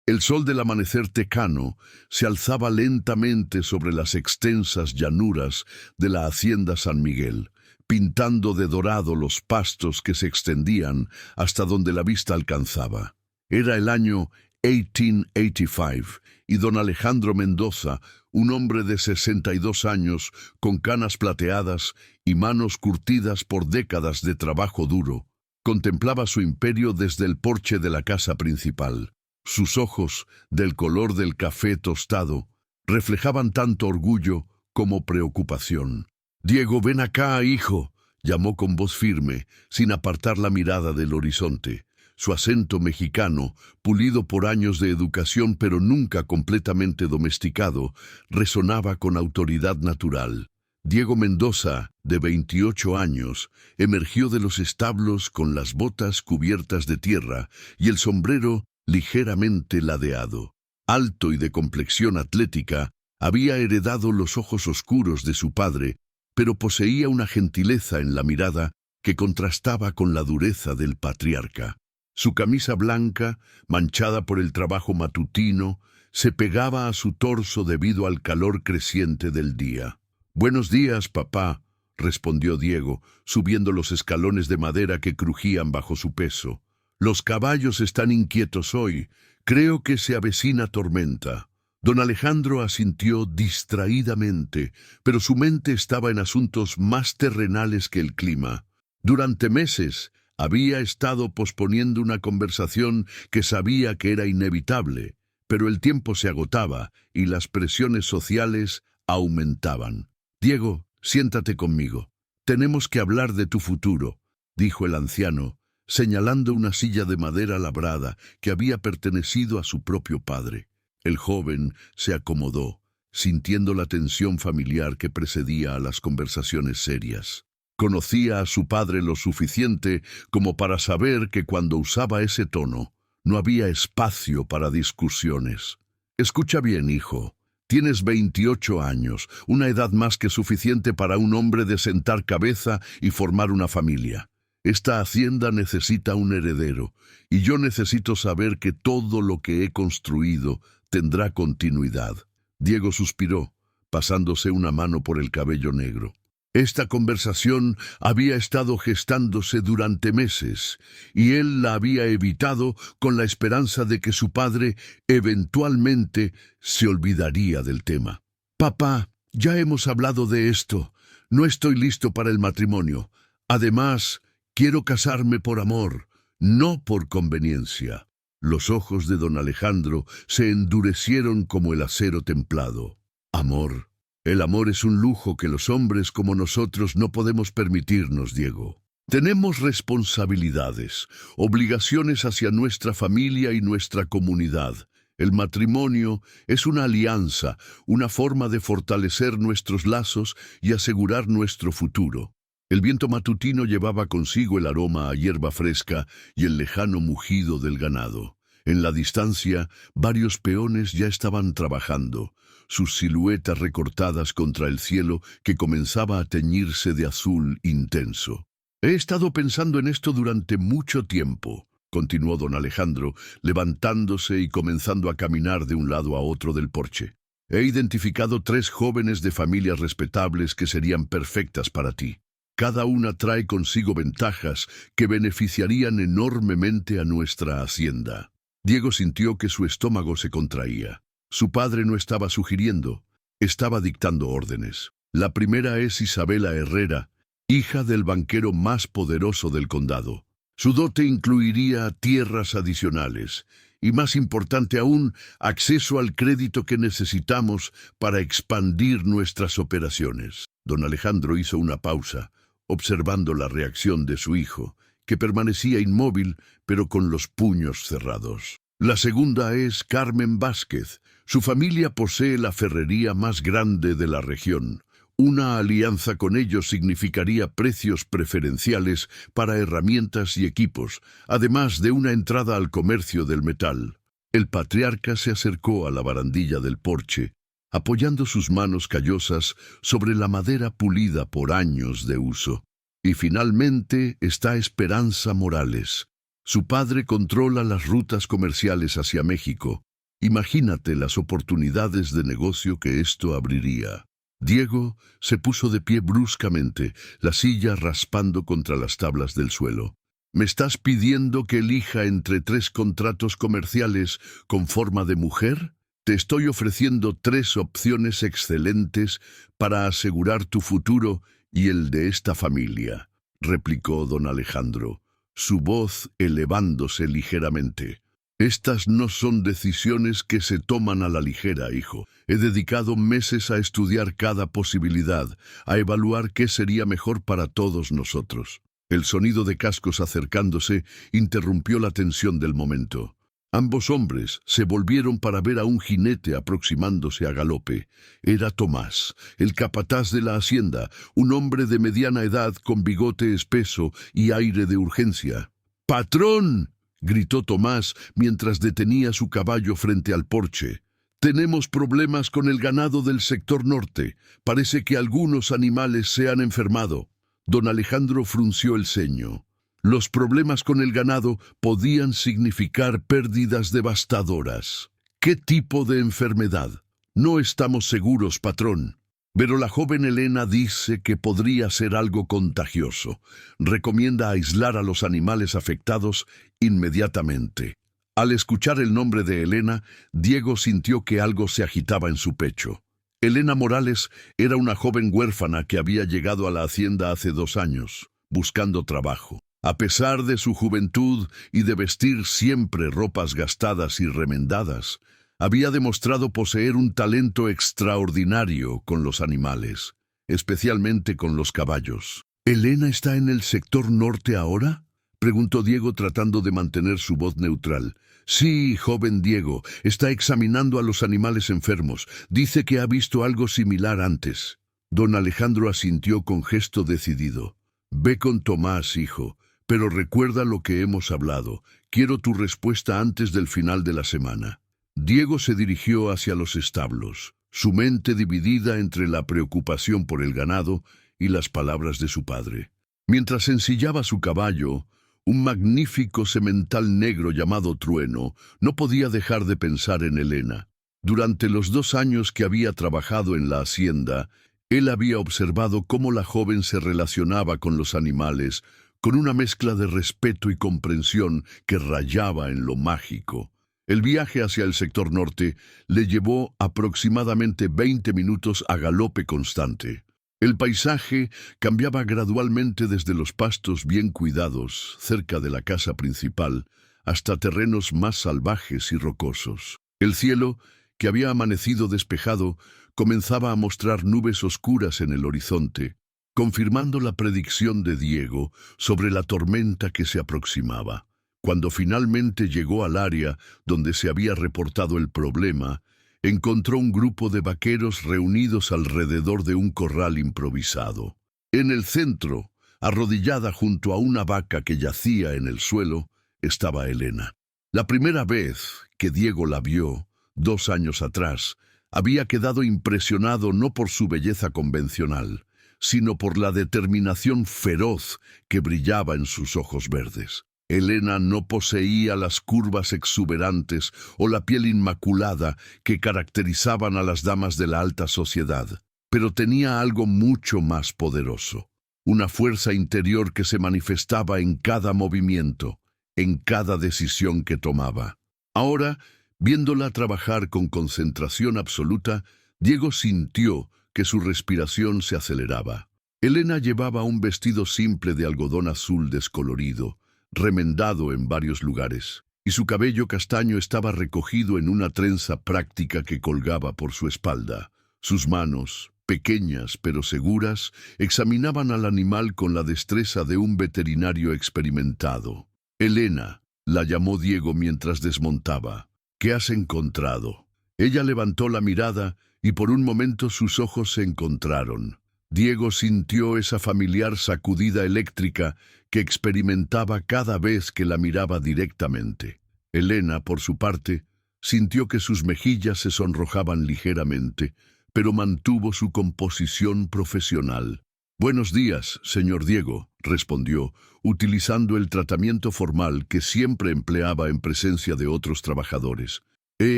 El sol del amanecer tecano se alzaba lentamente sobre las extensas llanuras de la hacienda San Miguel, pintando de dorado los pastos que se extendían hasta donde la vista alcanzaba. Era el año 1885 y don Alejandro Mendoza, un hombre de 62 años, con canas plateadas y manos curtidas por décadas de trabajo duro, contemplaba su imperio desde el porche de la casa principal. Sus ojos, del color del café tostado, reflejaban tanto orgullo como preocupación. «Diego, ven acá, hijo», llamó con voz firme, sin apartar la mirada del horizonte. Su acento mexicano, pulido por años de educación pero nunca completamente domesticado, resonaba con autoridad natural. Diego Mendoza, de 28 años, emergió de los establos con las botas cubiertas de tierra y el sombrero ligeramente ladeado. Alto y de complexión atlética, había heredado los ojos oscuros de su padre, pero poseía una gentileza en la mirada que contrastaba con la dureza del patriarca. Su camisa blanca, manchada por el trabajo matutino, se pegaba a su torso debido al calor creciente del día. «Buenos días, papá», respondió Diego, subiendo los escalones de madera que crujían bajo su peso. «Los caballos están inquietos hoy. Creo que se avecina tormenta». Don Alejandro asintió distraídamente, pero su mente estaba en asuntos más terrenales que el clima. Durante meses había estado posponiendo una conversación que sabía que era inevitable, pero el tiempo se agotaba y las presiones sociales aumentaban. «Diego, siéntate conmigo. Tenemos que hablar de tu futuro», dijo el anciano, señalando una silla de madera labrada que había pertenecido a su propio padre. El joven se acomodó, sintiendo la tensión familiar que precedía a las conversaciones serias. Conocía a su padre lo suficiente como para saber que cuando usaba ese tono, no había espacio para discusiones. «Escucha bien, hijo. Tienes 28 años, una edad más que suficiente para un hombre de sentar cabeza y formar una familia. Esta hacienda necesita un heredero, y yo necesito saber que todo lo que he construido tendrá continuidad». Diego suspiró, pasándose una mano por el cabello negro. Esta conversación había estado gestándose durante meses, y él la había evitado con la esperanza de que su padre eventualmente se olvidaría del tema. «Papá, ya hemos hablado de esto. No estoy listo para el matrimonio. Además, quiero casarme por amor, no por conveniencia». Los ojos de don Alejandro se endurecieron como el acero templado. «Amor. El amor es un lujo que los hombres como nosotros no podemos permitirnos, Diego. Tenemos responsabilidades, obligaciones hacia nuestra familia y nuestra comunidad. El matrimonio es una alianza, una forma de fortalecer nuestros lazos y asegurar nuestro futuro». El viento matutino llevaba consigo el aroma a hierba fresca y el lejano mugido del ganado. En la distancia, varios peones ya estaban trabajando, sus siluetas recortadas contra el cielo que comenzaba a teñirse de azul intenso. «He estado pensando en esto durante mucho tiempo», continuó don Alejandro, levantándose y comenzando a caminar de un lado a otro del porche. «He identificado 3 jóvenes de familias respetables que serían perfectas para ti. Cada una trae consigo ventajas que beneficiarían enormemente a nuestra hacienda». Diego sintió que su estómago se contraía. Su padre no estaba sugiriendo, estaba dictando órdenes. La primera es Isabela Herrera, hija del banquero más poderoso del condado. Su dote incluiría tierras adicionales y, más importante aún, acceso al crédito que necesitamos para expandir nuestras operaciones. Don Alejandro hizo una pausa, observando la reacción de su hijo, que permanecía inmóvil, pero con los puños cerrados. La segunda es Carmen Vázquez. Su familia posee la ferrería más grande de la región. Una alianza con ellos significaría precios preferenciales para herramientas y equipos, además de una entrada al comercio del metal. El patriarca se acercó a la barandilla del porche, apoyando sus manos callosas sobre la madera pulida por años de uso. Y finalmente está Esperanza Morales. Su padre controla las rutas comerciales hacia México, Imagínate las oportunidades de negocio que esto abriría. Diego se puso de pie bruscamente, la silla raspando contra las tablas del suelo. ¿Me estás pidiendo que elija entre 3 contratos comerciales con forma de mujer? Te estoy ofreciendo 3 opciones excelentes para asegurar tu futuro y el de esta familia, replicó don Alejandro, su voz elevándose ligeramente. Estas no son decisiones que se toman a la ligera, hijo. He dedicado meses a estudiar cada posibilidad, a evaluar qué sería mejor para todos nosotros. El sonido de cascos acercándose interrumpió la tensión del momento. Ambos hombres se volvieron para ver a un jinete aproximándose a galope. Era Tomás, el capataz de la hacienda, un hombre de mediana edad con bigote espeso y aire de urgencia. ¡Patrón!, gritó Tomás mientras detenía su caballo frente al porche. Tenemos problemas con el ganado del sector norte. Parece que algunos animales se han enfermado. Don Alejandro frunció el ceño. Los problemas con el ganado podían significar pérdidas devastadoras. ¿Qué tipo de enfermedad? No estamos seguros, patrón. Pero la joven Elena dice que podría ser algo contagioso. Recomienda aislar a los animales afectados inmediatamente. Al escuchar el nombre de Elena, Diego sintió que algo se agitaba en su pecho. Elena Morales era una joven huérfana que había llegado a la hacienda hace 2 años, buscando trabajo. A pesar de su juventud y de vestir siempre ropas gastadas y remendadas, había demostrado poseer un talento extraordinario con los animales, especialmente con los caballos. ¿Elena está en el sector norte ahora?, preguntó Diego tratando de mantener su voz neutral. Sí, joven Diego, está examinando a los animales enfermos. Dice que ha visto algo similar antes. Don Alejandro asintió con gesto decidido. Ve con Tomás, hijo, pero recuerda lo que hemos hablado. Quiero tu respuesta antes del final de la semana. Diego se dirigió hacia los establos, su mente dividida entre la preocupación por el ganado y las palabras de su padre. Mientras ensillaba su caballo, un magnífico semental negro llamado Trueno no podía dejar de pensar en Elena. Durante los 2 años que había trabajado en la hacienda, él había observado cómo la joven se relacionaba con los animales, con una mezcla de respeto y comprensión que rayaba en lo mágico. El viaje hacia el sector norte le llevó aproximadamente 20 minutos a galope constante. El paisaje cambiaba gradualmente desde los pastos bien cuidados, cerca de la casa principal, hasta terrenos más salvajes y rocosos. El cielo, que había amanecido despejado, comenzaba a mostrar nubes oscuras en el horizonte, confirmando la predicción de Diego sobre la tormenta que se aproximaba. Cuando finalmente llegó al área donde se había reportado el problema, encontró un grupo de vaqueros reunidos alrededor de un corral improvisado. En el centro, arrodillada junto a una vaca que yacía en el suelo, estaba Elena. La primera vez que Diego la vio, 2 años atrás, había quedado impresionado no por su belleza convencional, sino por la determinación feroz que brillaba en sus ojos verdes. Elena no poseía las curvas exuberantes o la piel inmaculada que caracterizaban a las damas de la alta sociedad, pero tenía algo mucho más poderoso, una fuerza interior que se manifestaba en cada movimiento, en cada decisión que tomaba. Ahora, viéndola trabajar con concentración absoluta, Diego sintió que su respiración se aceleraba. Elena llevaba un vestido simple de algodón azul descolorido, remendado en varios lugares, y su cabello castaño estaba recogido en una trenza práctica que colgaba por su espalda. Sus manos, pequeñas pero seguras, examinaban al animal con la destreza de un veterinario experimentado. Elena, la llamó Diego mientras desmontaba. ¿Qué has encontrado? Ella levantó la mirada y por un momento sus ojos se encontraron. Diego sintió esa familiar sacudida eléctrica que experimentaba cada vez que la miraba directamente. Elena, por su parte, sintió que sus mejillas se sonrojaban ligeramente, pero mantuvo su composición profesional. «Buenos días, señor Diego», respondió, utilizando el tratamiento formal que siempre empleaba en presencia de otros trabajadores. He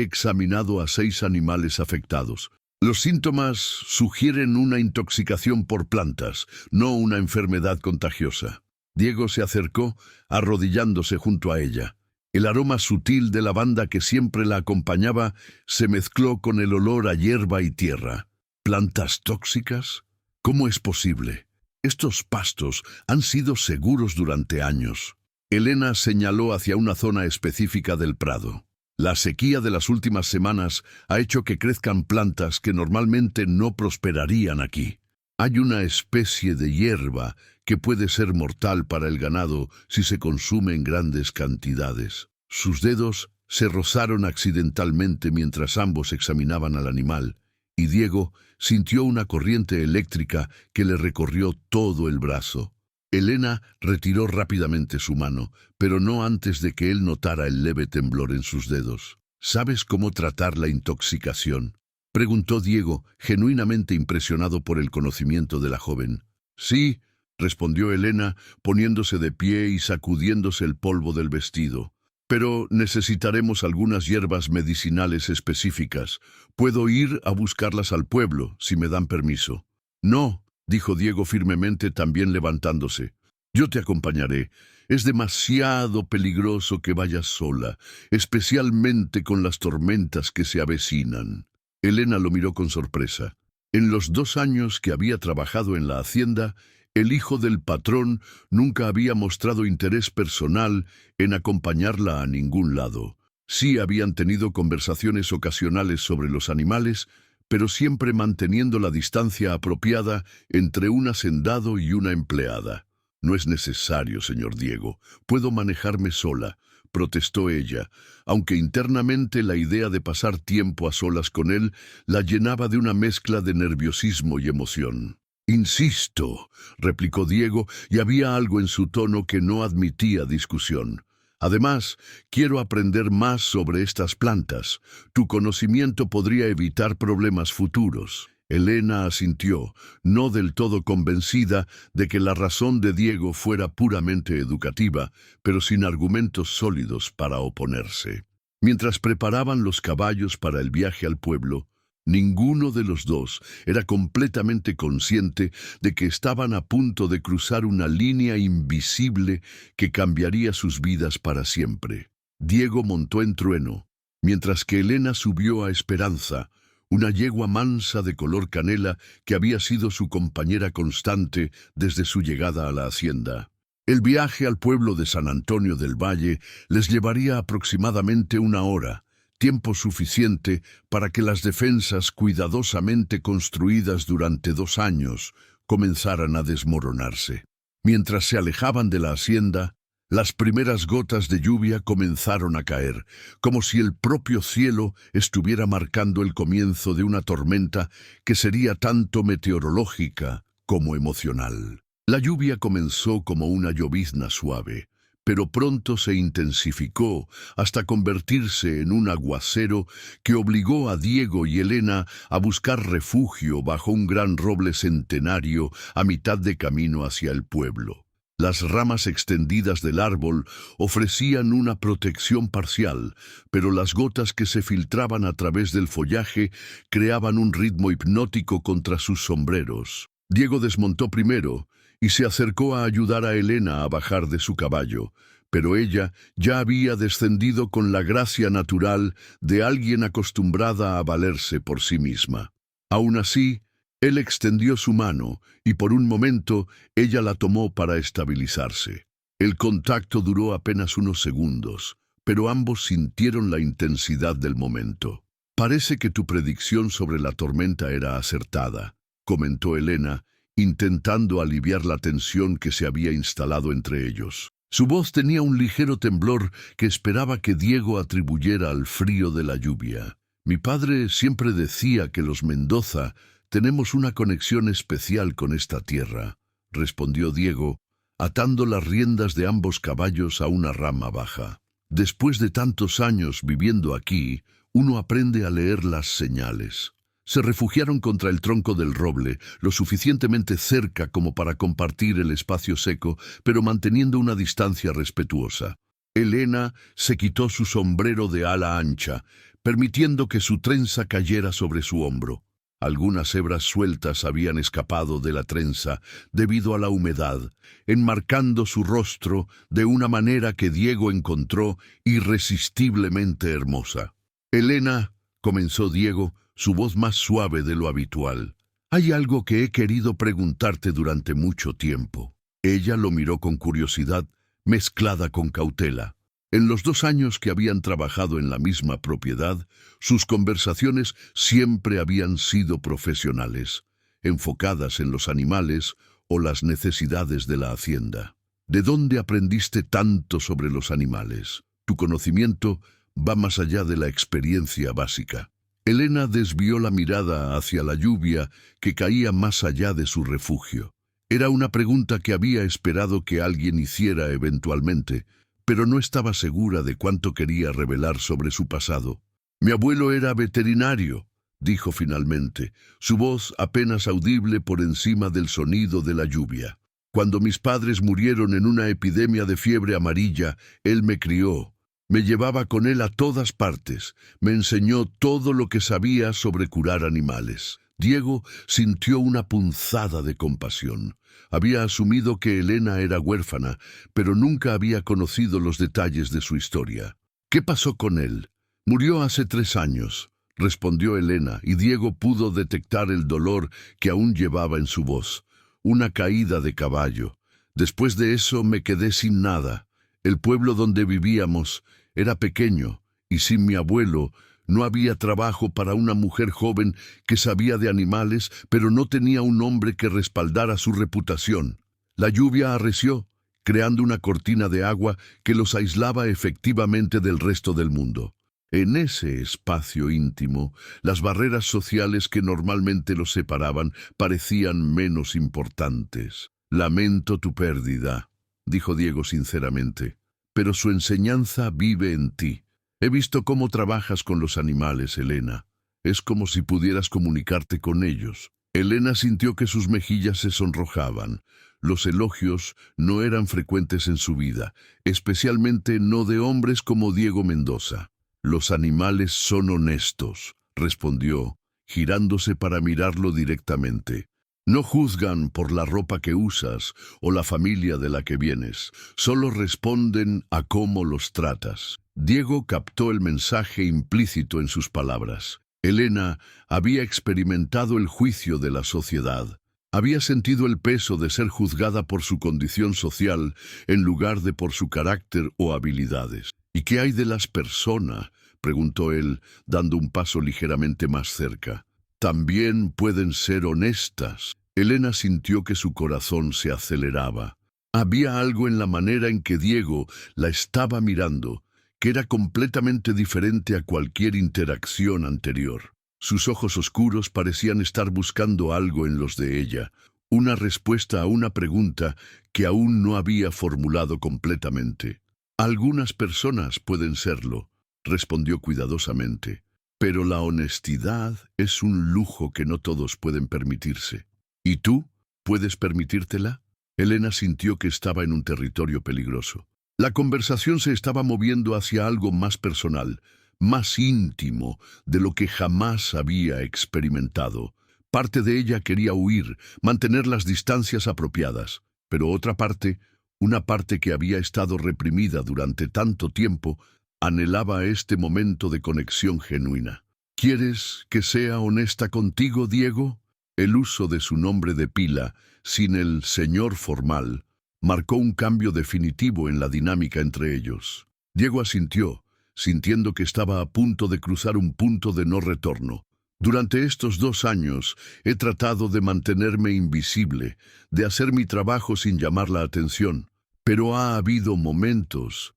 examinado a 6 animales afectados. Los síntomas sugieren una intoxicación por plantas, no una enfermedad contagiosa. Diego se acercó, arrodillándose junto a ella. El aroma sutil de lavanda que siempre la acompañaba se mezcló con el olor a hierba y tierra. ¿Plantas tóxicas? ¿Cómo es posible? Estos pastos han sido seguros durante años. Elena señaló hacia una zona específica del prado. La sequía de las últimas semanas ha hecho que crezcan plantas que normalmente no prosperarían aquí. Hay una especie de hierba que puede ser mortal para el ganado si se consume en grandes cantidades. Sus dedos se rozaron accidentalmente mientras ambos examinaban al animal, y Diego sintió una corriente eléctrica que le recorrió todo el brazo. Elena retiró rápidamente su mano, pero no antes de que él notara el leve temblor en sus dedos. ¿Sabes cómo tratar la intoxicación?, preguntó Diego, genuinamente impresionado por el conocimiento de la joven. Sí, respondió Elena, poniéndose de pie y sacudiéndose el polvo del vestido. Pero necesitaremos algunas hierbas medicinales específicas. Puedo ir a buscarlas al pueblo, si me dan permiso. No, dijo Diego firmemente, también levantándose. Yo te acompañaré. Es demasiado peligroso que vayas sola, especialmente con las tormentas que se avecinan. Elena lo miró con sorpresa. En los 2 años que había trabajado en la hacienda, el hijo del patrón nunca había mostrado interés personal en acompañarla a ningún lado. Sí habían tenido conversaciones ocasionales sobre los animales, pero siempre manteniendo la distancia apropiada entre un hacendado y una empleada. No es necesario, señor Diego. Puedo manejarme sola, protestó ella, aunque internamente la idea de pasar tiempo a solas con él la llenaba de una mezcla de nerviosismo y emoción. Insisto, replicó Diego, y había algo en su tono que no admitía discusión. Además, quiero aprender más sobre estas plantas. Tu conocimiento podría evitar problemas futuros. Elena asintió, no del todo convencida de que la razón de Diego fuera puramente educativa, pero sin argumentos sólidos para oponerse. Mientras preparaban los caballos para el viaje al pueblo, ninguno de los dos era completamente consciente de que estaban a punto de cruzar una línea invisible que cambiaría sus vidas para siempre. Diego montó en Trueno, mientras que Elena subió a Esperanza, una yegua mansa de color canela que había sido su compañera constante desde su llegada a la hacienda. El viaje al pueblo de San Antonio del Valle les llevaría aproximadamente 1 hora, tiempo suficiente para que las defensas cuidadosamente construidas durante 2 años comenzaran a desmoronarse. Mientras se alejaban de la hacienda, las primeras gotas de lluvia comenzaron a caer, como si el propio cielo estuviera marcando el comienzo de una tormenta que sería tanto meteorológica como emocional. La lluvia comenzó como una llovizna suave, pero pronto se intensificó hasta convertirse en un aguacero que obligó a Diego y Elena a buscar refugio bajo un gran roble centenario a mitad de camino hacia el pueblo. Las ramas extendidas del árbol ofrecían una protección parcial, pero las gotas que se filtraban a través del follaje creaban un ritmo hipnótico contra sus sombreros. Diego desmontó primero y se acercó a ayudar a Elena a bajar de su caballo, pero ella ya había descendido con la gracia natural de alguien acostumbrada a valerse por sí misma. Aún así, él extendió su mano y por un momento ella la tomó para estabilizarse. El contacto duró apenas unos segundos, pero ambos sintieron la intensidad del momento. «Parece que tu predicción sobre la tormenta era acertada», comentó Elena, intentando aliviar la tensión que se había instalado entre ellos. Su voz tenía un ligero temblor que esperaba que Diego atribuyera al frío de la lluvia. «Mi padre siempre decía que los Mendoza tenemos una conexión especial con esta tierra», respondió Diego, atando las riendas de ambos caballos a una rama baja. «Después de tantos años viviendo aquí, uno aprende a leer las señales». Se refugiaron contra el tronco del roble, lo suficientemente cerca como para compartir el espacio seco, pero manteniendo una distancia respetuosa. Elena se quitó su sombrero de ala ancha, permitiendo que su trenza cayera sobre su hombro. Algunas hebras sueltas habían escapado de la trenza debido a la humedad, enmarcando su rostro de una manera que Diego encontró irresistiblemente hermosa. «Elena», comenzó Diego, su voz más suave de lo habitual, «hay algo que he querido preguntarte durante mucho tiempo». Ella lo miró con curiosidad, mezclada con cautela. En los 2 años que habían trabajado en la misma propiedad, sus conversaciones siempre habían sido profesionales, enfocadas en los animales o las necesidades de la hacienda. ¿De dónde aprendiste tanto sobre los animales? Tu conocimiento va más allá de la experiencia básica. Elena desvió la mirada hacia la lluvia que caía más allá de su refugio. Era una pregunta que había esperado que alguien hiciera eventualmente, pero no estaba segura de cuánto quería revelar sobre su pasado. «Mi abuelo era veterinario», dijo finalmente, su voz apenas audible por encima del sonido de la lluvia. «Cuando mis padres murieron en una epidemia de fiebre amarilla, él me crió. Me llevaba con él a todas partes. Me enseñó todo lo que sabía sobre curar animales». Diego sintió una punzada de compasión. Había asumido que Elena era huérfana, pero nunca había conocido los detalles de su historia. «¿Qué pasó con él?» «Murió hace 3 años», respondió Elena, y Diego pudo detectar el dolor que aún llevaba en su voz. «Una caída de caballo. Después de eso me quedé sin nada. El pueblo donde vivíamos era pequeño, y sin mi abuelo no había trabajo para una mujer joven que sabía de animales, pero no tenía un hombre que respaldara su reputación. La lluvia arreció, creando una cortina de agua que los aislaba efectivamente del resto del mundo. En ese espacio íntimo, las barreras sociales que normalmente los separaban parecían menos importantes. «Lamento tu pérdida», dijo Diego sinceramente, «pero su enseñanza vive en ti. He visto cómo trabajas con los animales, Elena. Es como si pudieras comunicarte con ellos». Elena sintió que sus mejillas se sonrojaban. Los elogios no eran frecuentes en su vida, especialmente no de hombres como Diego Mendoza. «Los animales son honestos», respondió, girándose para mirarlo directamente. «No juzgan por la ropa que usas o la familia de la que vienes, solo responden a cómo los tratas». Diego captó el mensaje implícito en sus palabras. Elena había experimentado el juicio de la sociedad. Había sentido el peso de ser juzgada por su condición social en lugar de por su carácter o habilidades. «¿Y qué hay de las personas?», preguntó él, dando un paso ligeramente más cerca. «También pueden ser honestas». Elena sintió que su corazón se aceleraba. Había algo en la manera en que Diego la estaba mirando que era completamente diferente a cualquier interacción anterior. Sus ojos oscuros parecían estar buscando algo en los de ella, una respuesta a una pregunta que aún no había formulado completamente. «Algunas personas pueden serlo», respondió cuidadosamente, «pero la honestidad es un lujo que no todos pueden permitirse». «¿Y tú? ¿Puedes permitírtela?» Elena sintió que estaba en un territorio peligroso. La conversación se estaba moviendo hacia algo más personal, más íntimo de lo que jamás había experimentado. Parte de ella quería huir, mantener las distancias apropiadas, pero otra parte, una parte que había estado reprimida durante tanto tiempo, anhelaba este momento de conexión genuina. «¿Quieres que sea honesta contigo, Diego?» El uso de su nombre de pila, sin el señor formal, marcó un cambio definitivo en la dinámica entre ellos. Diego asintió, sintiendo que estaba a punto de cruzar un punto de no retorno. «Durante estos 2 años he tratado de mantenerme invisible, de hacer mi trabajo sin llamar la atención, pero ha habido momentos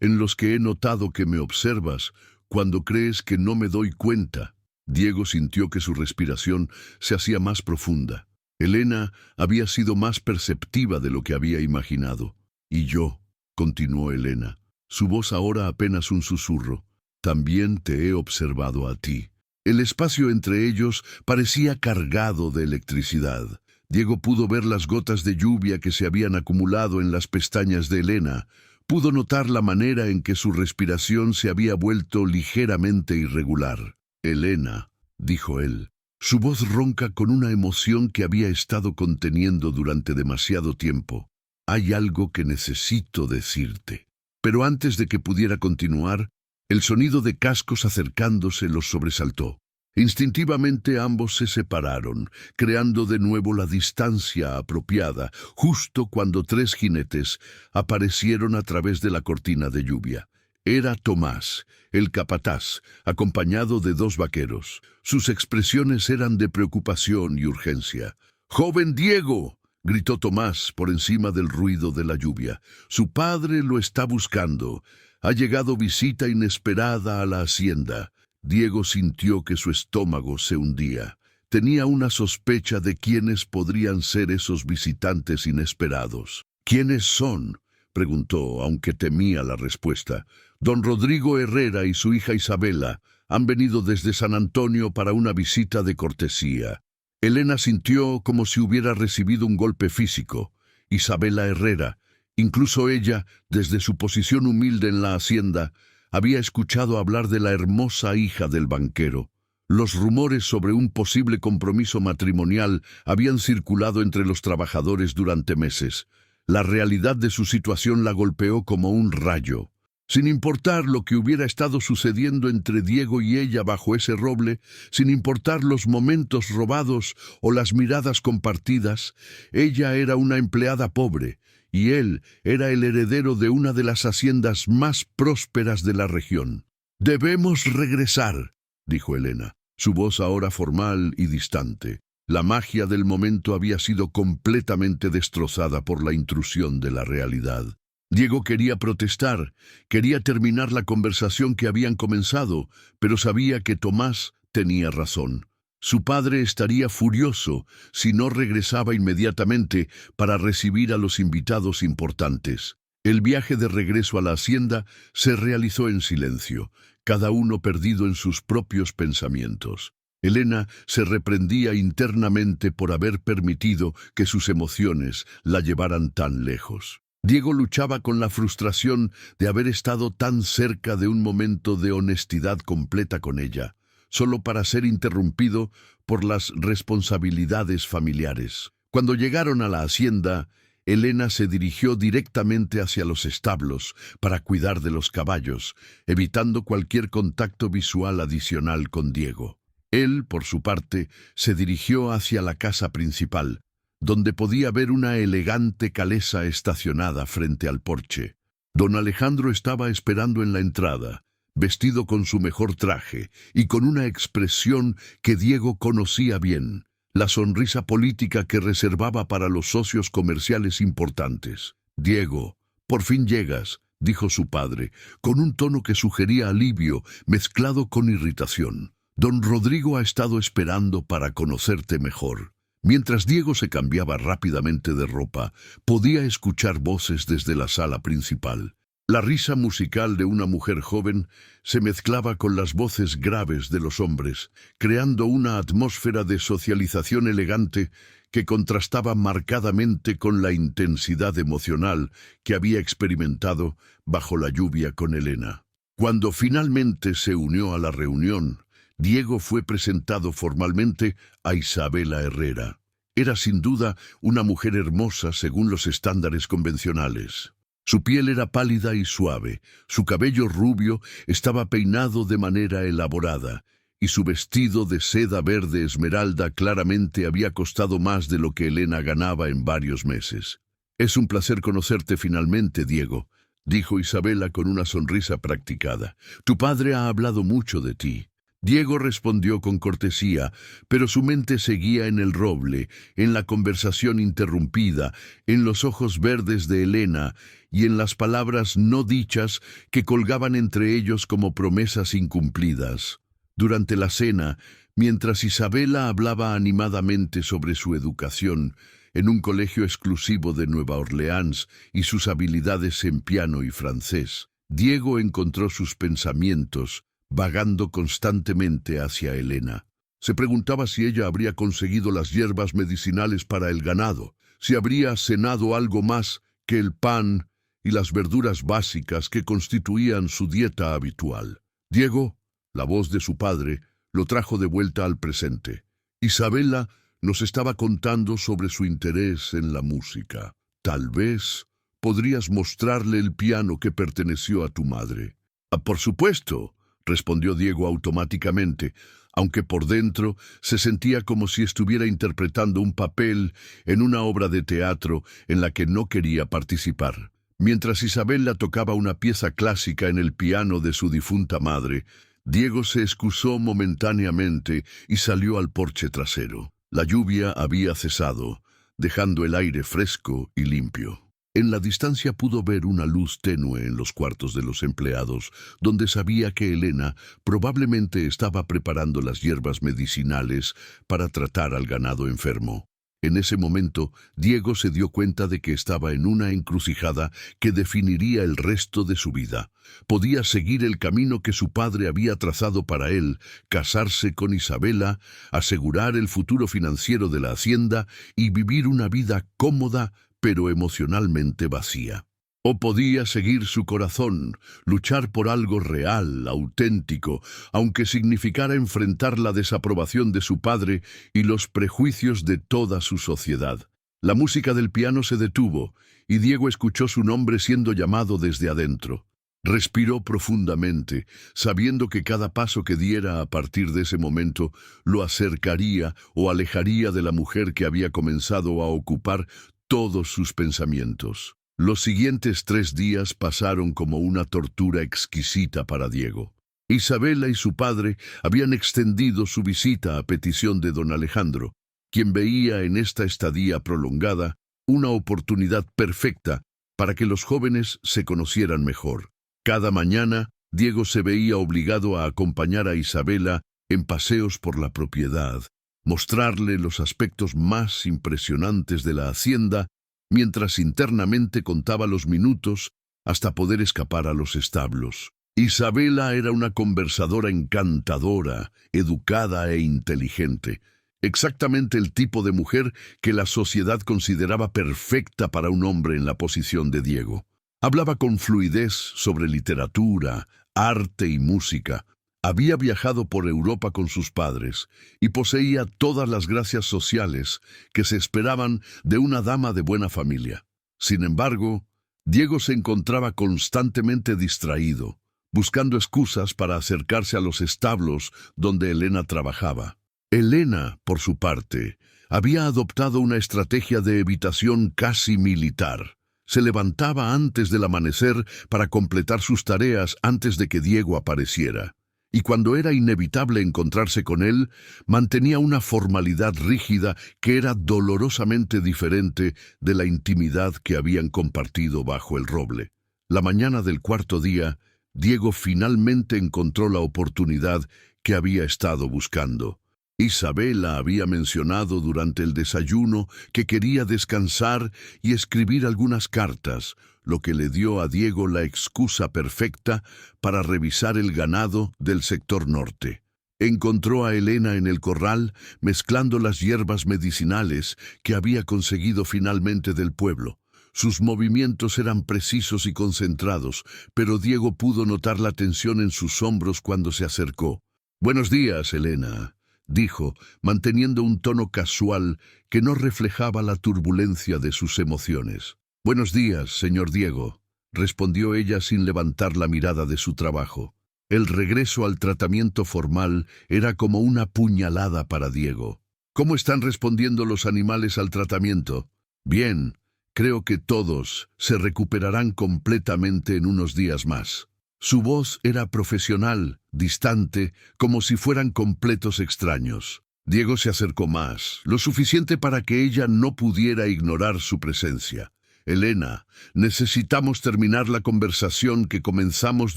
en los que he notado que me observas cuando crees que no me doy cuenta». Diego sintió que su respiración se hacía más profunda. Elena había sido más perceptiva de lo que había imaginado. «Y yo», continuó Elena, su voz ahora apenas un susurro, «también te he observado a ti». El espacio entre ellos parecía cargado de electricidad. Diego pudo ver las gotas de lluvia que se habían acumulado en las pestañas de Elena, Pudo notar la manera en que su respiración se había vuelto ligeramente irregular. «Elena», dijo él, su voz ronca con una emoción que había estado conteniendo durante demasiado tiempo. «Hay algo que necesito decirte». Pero antes de que pudiera continuar, el sonido de cascos acercándose los sobresaltó. Instintivamente ambos se separaron, creando de nuevo la distancia apropiada, justo cuando 3 jinetes aparecieron a través de la cortina de lluvia. Era Tomás, el capataz, acompañado de 2 vaqueros. Sus expresiones eran de preocupación y urgencia. «¡Joven Diego!», gritó Tomás por encima del ruido de la lluvia. «Su padre lo está buscando. Ha llegado visita inesperada a la hacienda». Diego sintió que su estómago se hundía. Tenía una sospecha de quiénes podrían ser esos visitantes inesperados. «¿Quiénes son?», preguntó, aunque temía la respuesta. «Don Rodrigo Herrera y su hija Isabela han venido desde San Antonio para una visita de cortesía». Elena sintió como si hubiera recibido un golpe físico. Isabela Herrera, incluso ella, desde su posición humilde en la hacienda, había escuchado hablar de la hermosa hija del banquero. Los rumores sobre un posible compromiso matrimonial habían circulado entre los trabajadores durante meses. La realidad de su situación la golpeó como un rayo. Sin importar lo que hubiera estado sucediendo entre Diego y ella bajo ese roble, sin importar los momentos robados o las miradas compartidas, ella era una empleada pobre, y él era el heredero de una de las haciendas más prósperas de la región. «Debemos regresar», dijo Elena, su voz ahora formal y distante. La magia del momento había sido completamente destrozada por la intrusión de la realidad. Diego quería protestar, quería terminar la conversación que habían comenzado, pero sabía que Tomás tenía razón. Su padre estaría furioso si no regresaba inmediatamente para recibir a los invitados importantes. El viaje de regreso a la hacienda se realizó en silencio, cada uno perdido en sus propios pensamientos. Elena se reprendía internamente por haber permitido que sus emociones la llevaran tan lejos. Diego luchaba con la frustración de haber estado tan cerca de un momento de honestidad completa con ella, solo para ser interrumpido por las responsabilidades familiares. Cuando llegaron a la hacienda, Elena se dirigió directamente hacia los establos para cuidar de los caballos, evitando cualquier contacto visual adicional con Diego. Él, por su parte, se dirigió hacia la casa principal, donde podía ver una elegante calesa estacionada frente al porche. Don Alejandro estaba esperando en la entrada, vestido con su mejor traje y con una expresión que Diego conocía bien, la sonrisa política que reservaba para los socios comerciales importantes. «Diego, por fin llegas», dijo su padre, con un tono que sugería alivio mezclado con irritación. «Don Rodrigo ha estado esperando para conocerte mejor». Mientras Diego se cambiaba rápidamente de ropa, podía escuchar voces desde la sala principal. La risa musical de una mujer joven se mezclaba con las voces graves de los hombres, creando una atmósfera de socialización elegante que contrastaba marcadamente con la intensidad emocional que había experimentado bajo la lluvia con Elena. Cuando finalmente se unió a la reunión, Diego fue presentado formalmente a Isabela Herrera. Era sin duda una mujer hermosa según los estándares convencionales. Su piel era pálida y suave, su cabello rubio estaba peinado de manera elaborada, y su vestido de seda verde esmeralda claramente había costado más de lo que Elena ganaba en varios meses. «Es un placer conocerte finalmente, Diego», dijo Isabela con una sonrisa practicada. «Tu padre ha hablado mucho de ti». Diego respondió con cortesía, pero su mente seguía en el roble, en la conversación interrumpida, en los ojos verdes de Elena y en las palabras no dichas que colgaban entre ellos como promesas incumplidas. Durante la cena, mientras Isabela hablaba animadamente sobre su educación en un colegio exclusivo de Nueva Orleans y sus habilidades en piano y francés, Diego encontró sus pensamientos vagando constantemente hacia Elena. Se preguntaba si ella habría conseguido las hierbas medicinales para el ganado, si habría cenado algo más que el pan y las verduras básicas que constituían su dieta habitual. Diego, la voz de su padre, lo trajo de vuelta al presente. Isabela nos estaba contando sobre su interés en la música. Tal vez podrías mostrarle el piano que perteneció a tu madre. Ah, por supuesto, respondió Diego automáticamente, aunque por dentro se sentía como si estuviera interpretando un papel en una obra de teatro en la que no quería participar. Mientras Isabela tocaba una pieza clásica en el piano de su difunta madre, Diego se excusó momentáneamente y salió al porche trasero. La lluvia había cesado, dejando el aire fresco y limpio. En la distancia pudo ver una luz tenue en los cuartos de los empleados, donde sabía que Elena probablemente estaba preparando las hierbas medicinales para tratar al ganado enfermo. En ese momento, Diego se dio cuenta de que estaba en una encrucijada que definiría el resto de su vida. Podía seguir el camino que su padre había trazado para él, casarse con Isabela, asegurar el futuro financiero de la hacienda y vivir una vida cómoda pero emocionalmente vacía. O podía seguir su corazón, luchar por algo real, auténtico, aunque significara enfrentar la desaprobación de su padre y los prejuicios de toda su sociedad. La música del piano se detuvo, y Diego escuchó su nombre siendo llamado desde adentro. Respiró profundamente, sabiendo que cada paso que diera a partir de ese momento lo acercaría o alejaría de la mujer que había comenzado a ocupar todos sus pensamientos. Los siguientes 3 días pasaron como una tortura exquisita para Diego. Isabela y su padre habían extendido su visita a petición de don Alejandro, quien veía en esta estadía prolongada una oportunidad perfecta para que los jóvenes se conocieran mejor. Cada mañana, Diego se veía obligado a acompañar a Isabela en paseos por la propiedad, mostrarle los aspectos más impresionantes de la hacienda, mientras internamente contaba los minutos hasta poder escapar a los establos. Isabela era una conversadora encantadora, educada e inteligente, exactamente el tipo de mujer que la sociedad consideraba perfecta para un hombre en la posición de Diego. Hablaba con fluidez sobre literatura, arte y música. Había viajado por Europa con sus padres y poseía todas las gracias sociales que se esperaban de una dama de buena familia. Sin embargo, Diego se encontraba constantemente distraído, buscando excusas para acercarse a los establos donde Elena trabajaba. Elena, por su parte, había adoptado una estrategia de evitación casi militar. Se levantaba antes del amanecer para completar sus tareas antes de que Diego apareciera. Y cuando era inevitable encontrarse con él, mantenía una formalidad rígida que era dolorosamente diferente de la intimidad que habían compartido bajo el roble. La mañana del 4.º día, Diego finalmente encontró la oportunidad que había estado buscando. Isabela había mencionado durante el desayuno que quería descansar y escribir algunas cartas, lo que le dio a Diego la excusa perfecta para revisar el ganado del sector norte. Encontró a Elena en el corral mezclando las hierbas medicinales que había conseguido finalmente del pueblo. Sus movimientos eran precisos y concentrados, pero Diego pudo notar la tensión en sus hombros cuando se acercó. «Buenos días, Elena», dijo, manteniendo un tono casual que no reflejaba la turbulencia de sus emociones. «Buenos días, señor Diego», respondió ella sin levantar la mirada de su trabajo. El regreso al tratamiento formal era como una puñalada para Diego. «¿Cómo están respondiendo los animales al tratamiento?» «Bien, creo que todos se recuperarán completamente en unos días más». Su voz era profesional, distante, como si fueran completos extraños. Diego se acercó más, lo suficiente para que ella no pudiera ignorar su presencia. «Elena, necesitamos terminar la conversación que comenzamos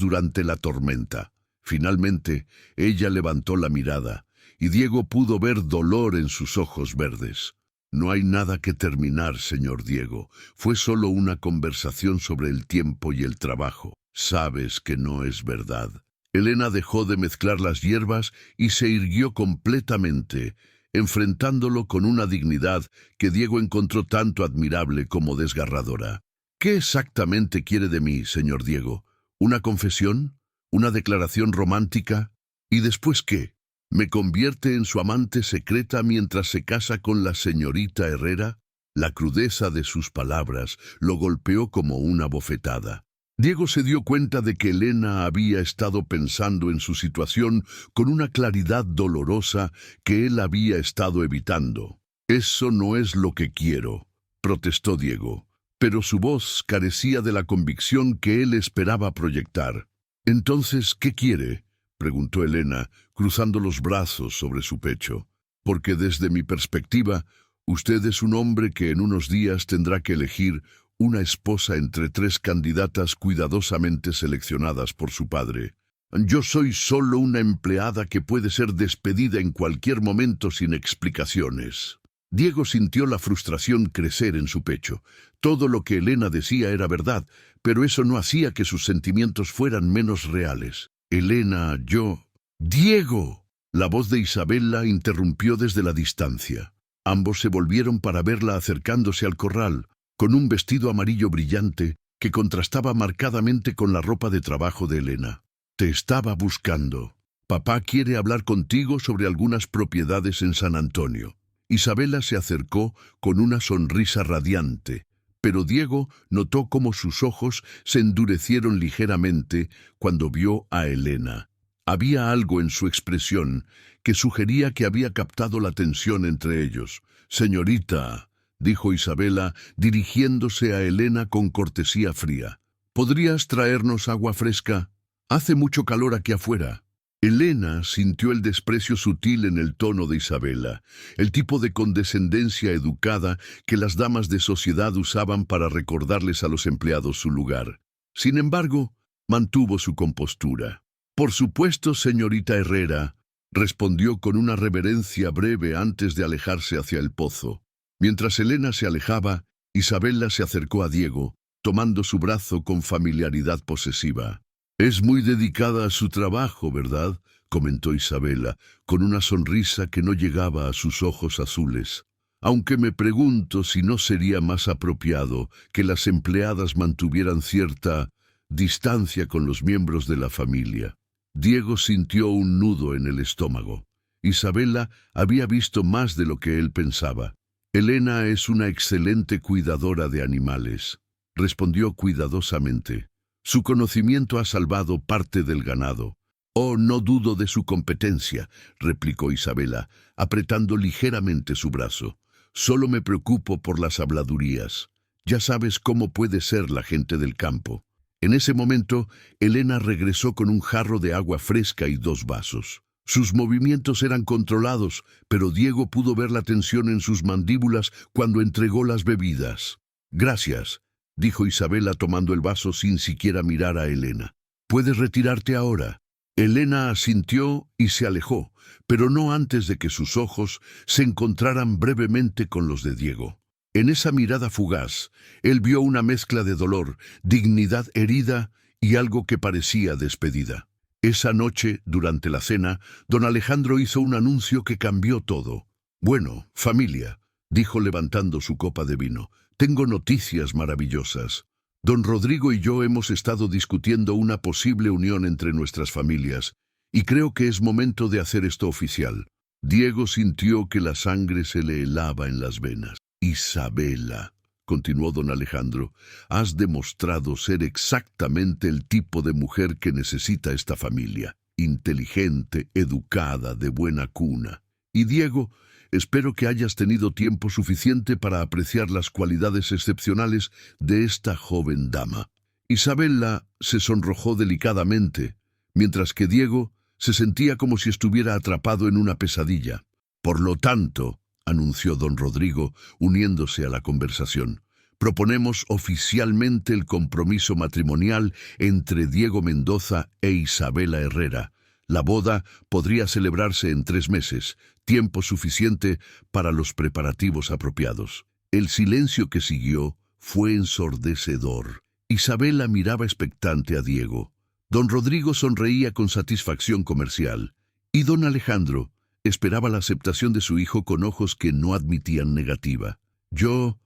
durante la tormenta». Finalmente, ella levantó la mirada, y Diego pudo ver dolor en sus ojos verdes. «No hay nada que terminar, señor Diego. Fue solo una conversación sobre el tiempo y el trabajo. Sabes que no es verdad». Elena dejó de mezclar las hierbas y se irguió completamente, enfrentándolo con una dignidad que Diego encontró tanto admirable como desgarradora. ¿Qué exactamente quiere de mí, señor Diego? ¿Una confesión? ¿Una declaración romántica? ¿Y después qué? ¿Me convierte en su amante secreta mientras se casa con la señorita Herrera? La crudeza de sus palabras lo golpeó como una bofetada. Diego se dio cuenta de que Elena había estado pensando en su situación con una claridad dolorosa que él había estado evitando. «Eso no es lo que quiero», protestó Diego, pero su voz carecía de la convicción que él esperaba proyectar. «Entonces, ¿qué quiere?», preguntó Elena, cruzando los brazos sobre su pecho. «Porque desde mi perspectiva, usted es un hombre que en unos días tendrá que elegir una esposa entre 3 candidatas cuidadosamente seleccionadas por su padre. Yo soy solo una empleada que puede ser despedida en cualquier momento sin explicaciones». Diego sintió la frustración crecer en su pecho. Todo lo que Elena decía era verdad, pero eso no hacía que sus sentimientos fueran menos reales. «Elena, yo...» «¡Diego!». La voz de Isabela interrumpió desde la distancia. Ambos se volvieron para verla acercándose al corral, con un vestido amarillo brillante que contrastaba marcadamente con la ropa de trabajo de Elena. «Te estaba buscando. Papá quiere hablar contigo sobre algunas propiedades en San Antonio». Isabela se acercó con una sonrisa radiante, pero Diego notó cómo sus ojos se endurecieron ligeramente cuando vio a Elena. Había algo en su expresión que sugería que había captado la tensión entre ellos. «Señorita», dijo Isabela, dirigiéndose a Elena con cortesía fría, «¿podrías traernos agua fresca? Hace mucho calor aquí afuera». Elena sintió el desprecio sutil en el tono de Isabela, el tipo de condescendencia educada que las damas de sociedad usaban para recordarles a los empleados su lugar. Sin embargo, mantuvo su compostura. «Por supuesto, señorita Herrera», respondió con una reverencia breve antes de alejarse hacia el pozo. Mientras Elena se alejaba, Isabela se acercó a Diego, tomando su brazo con familiaridad posesiva. «Es muy dedicada a su trabajo, ¿verdad?», comentó Isabela, con una sonrisa que no llegaba a sus ojos azules. «Aunque me pregunto si no sería más apropiado que las empleadas mantuvieran cierta distancia con los miembros de la familia». Diego sintió un nudo en el estómago. Isabela había visto más de lo que él pensaba. «Elena es una excelente cuidadora de animales», respondió cuidadosamente. «Su conocimiento ha salvado parte del ganado». «Oh, no dudo de su competencia», replicó Isabela, apretando ligeramente su brazo. «Solo me preocupo por las habladurías. Ya sabes cómo puede ser la gente del campo». En ese momento, Elena regresó con un jarro de agua fresca y 2 vasos. Sus movimientos eran controlados, pero Diego pudo ver la tensión en sus mandíbulas cuando entregó las bebidas. «Gracias», dijo Isabela tomando el vaso sin siquiera mirar a Elena. «Puedes retirarte ahora». Elena asintió y se alejó, pero no antes de que sus ojos se encontraran brevemente con los de Diego. En esa mirada fugaz, él vio una mezcla de dolor, dignidad herida y algo que parecía despedida. Esa noche, durante la cena, don Alejandro hizo un anuncio que cambió todo. «Bueno, familia», dijo levantando su copa de vino, «tengo noticias maravillosas. Don Rodrigo y yo hemos estado discutiendo una posible unión entre nuestras familias, y creo que es momento de hacer esto oficial». Diego sintió que la sangre se le helaba en las venas. «Isabela», continuó don Alejandro, «has demostrado ser exactamente el tipo de mujer que necesita esta familia. Inteligente, educada, de buena cuna. Y Diego, espero que hayas tenido tiempo suficiente para apreciar las cualidades excepcionales de esta joven dama». Isabela se sonrojó delicadamente, mientras que Diego se sentía como si estuviera atrapado en una pesadilla. «Por lo tanto», anunció don Rodrigo, uniéndose a la conversación, «proponemos oficialmente el compromiso matrimonial entre Diego Mendoza e Isabela Herrera. La boda podría celebrarse en 3 meses, tiempo suficiente para los preparativos apropiados». El silencio que siguió fue ensordecedor. Isabela miraba expectante a Diego. Don Rodrigo sonreía con satisfacción comercial. Y don Alejandro esperaba la aceptación de su hijo con ojos que no admitían negativa. «Yo»,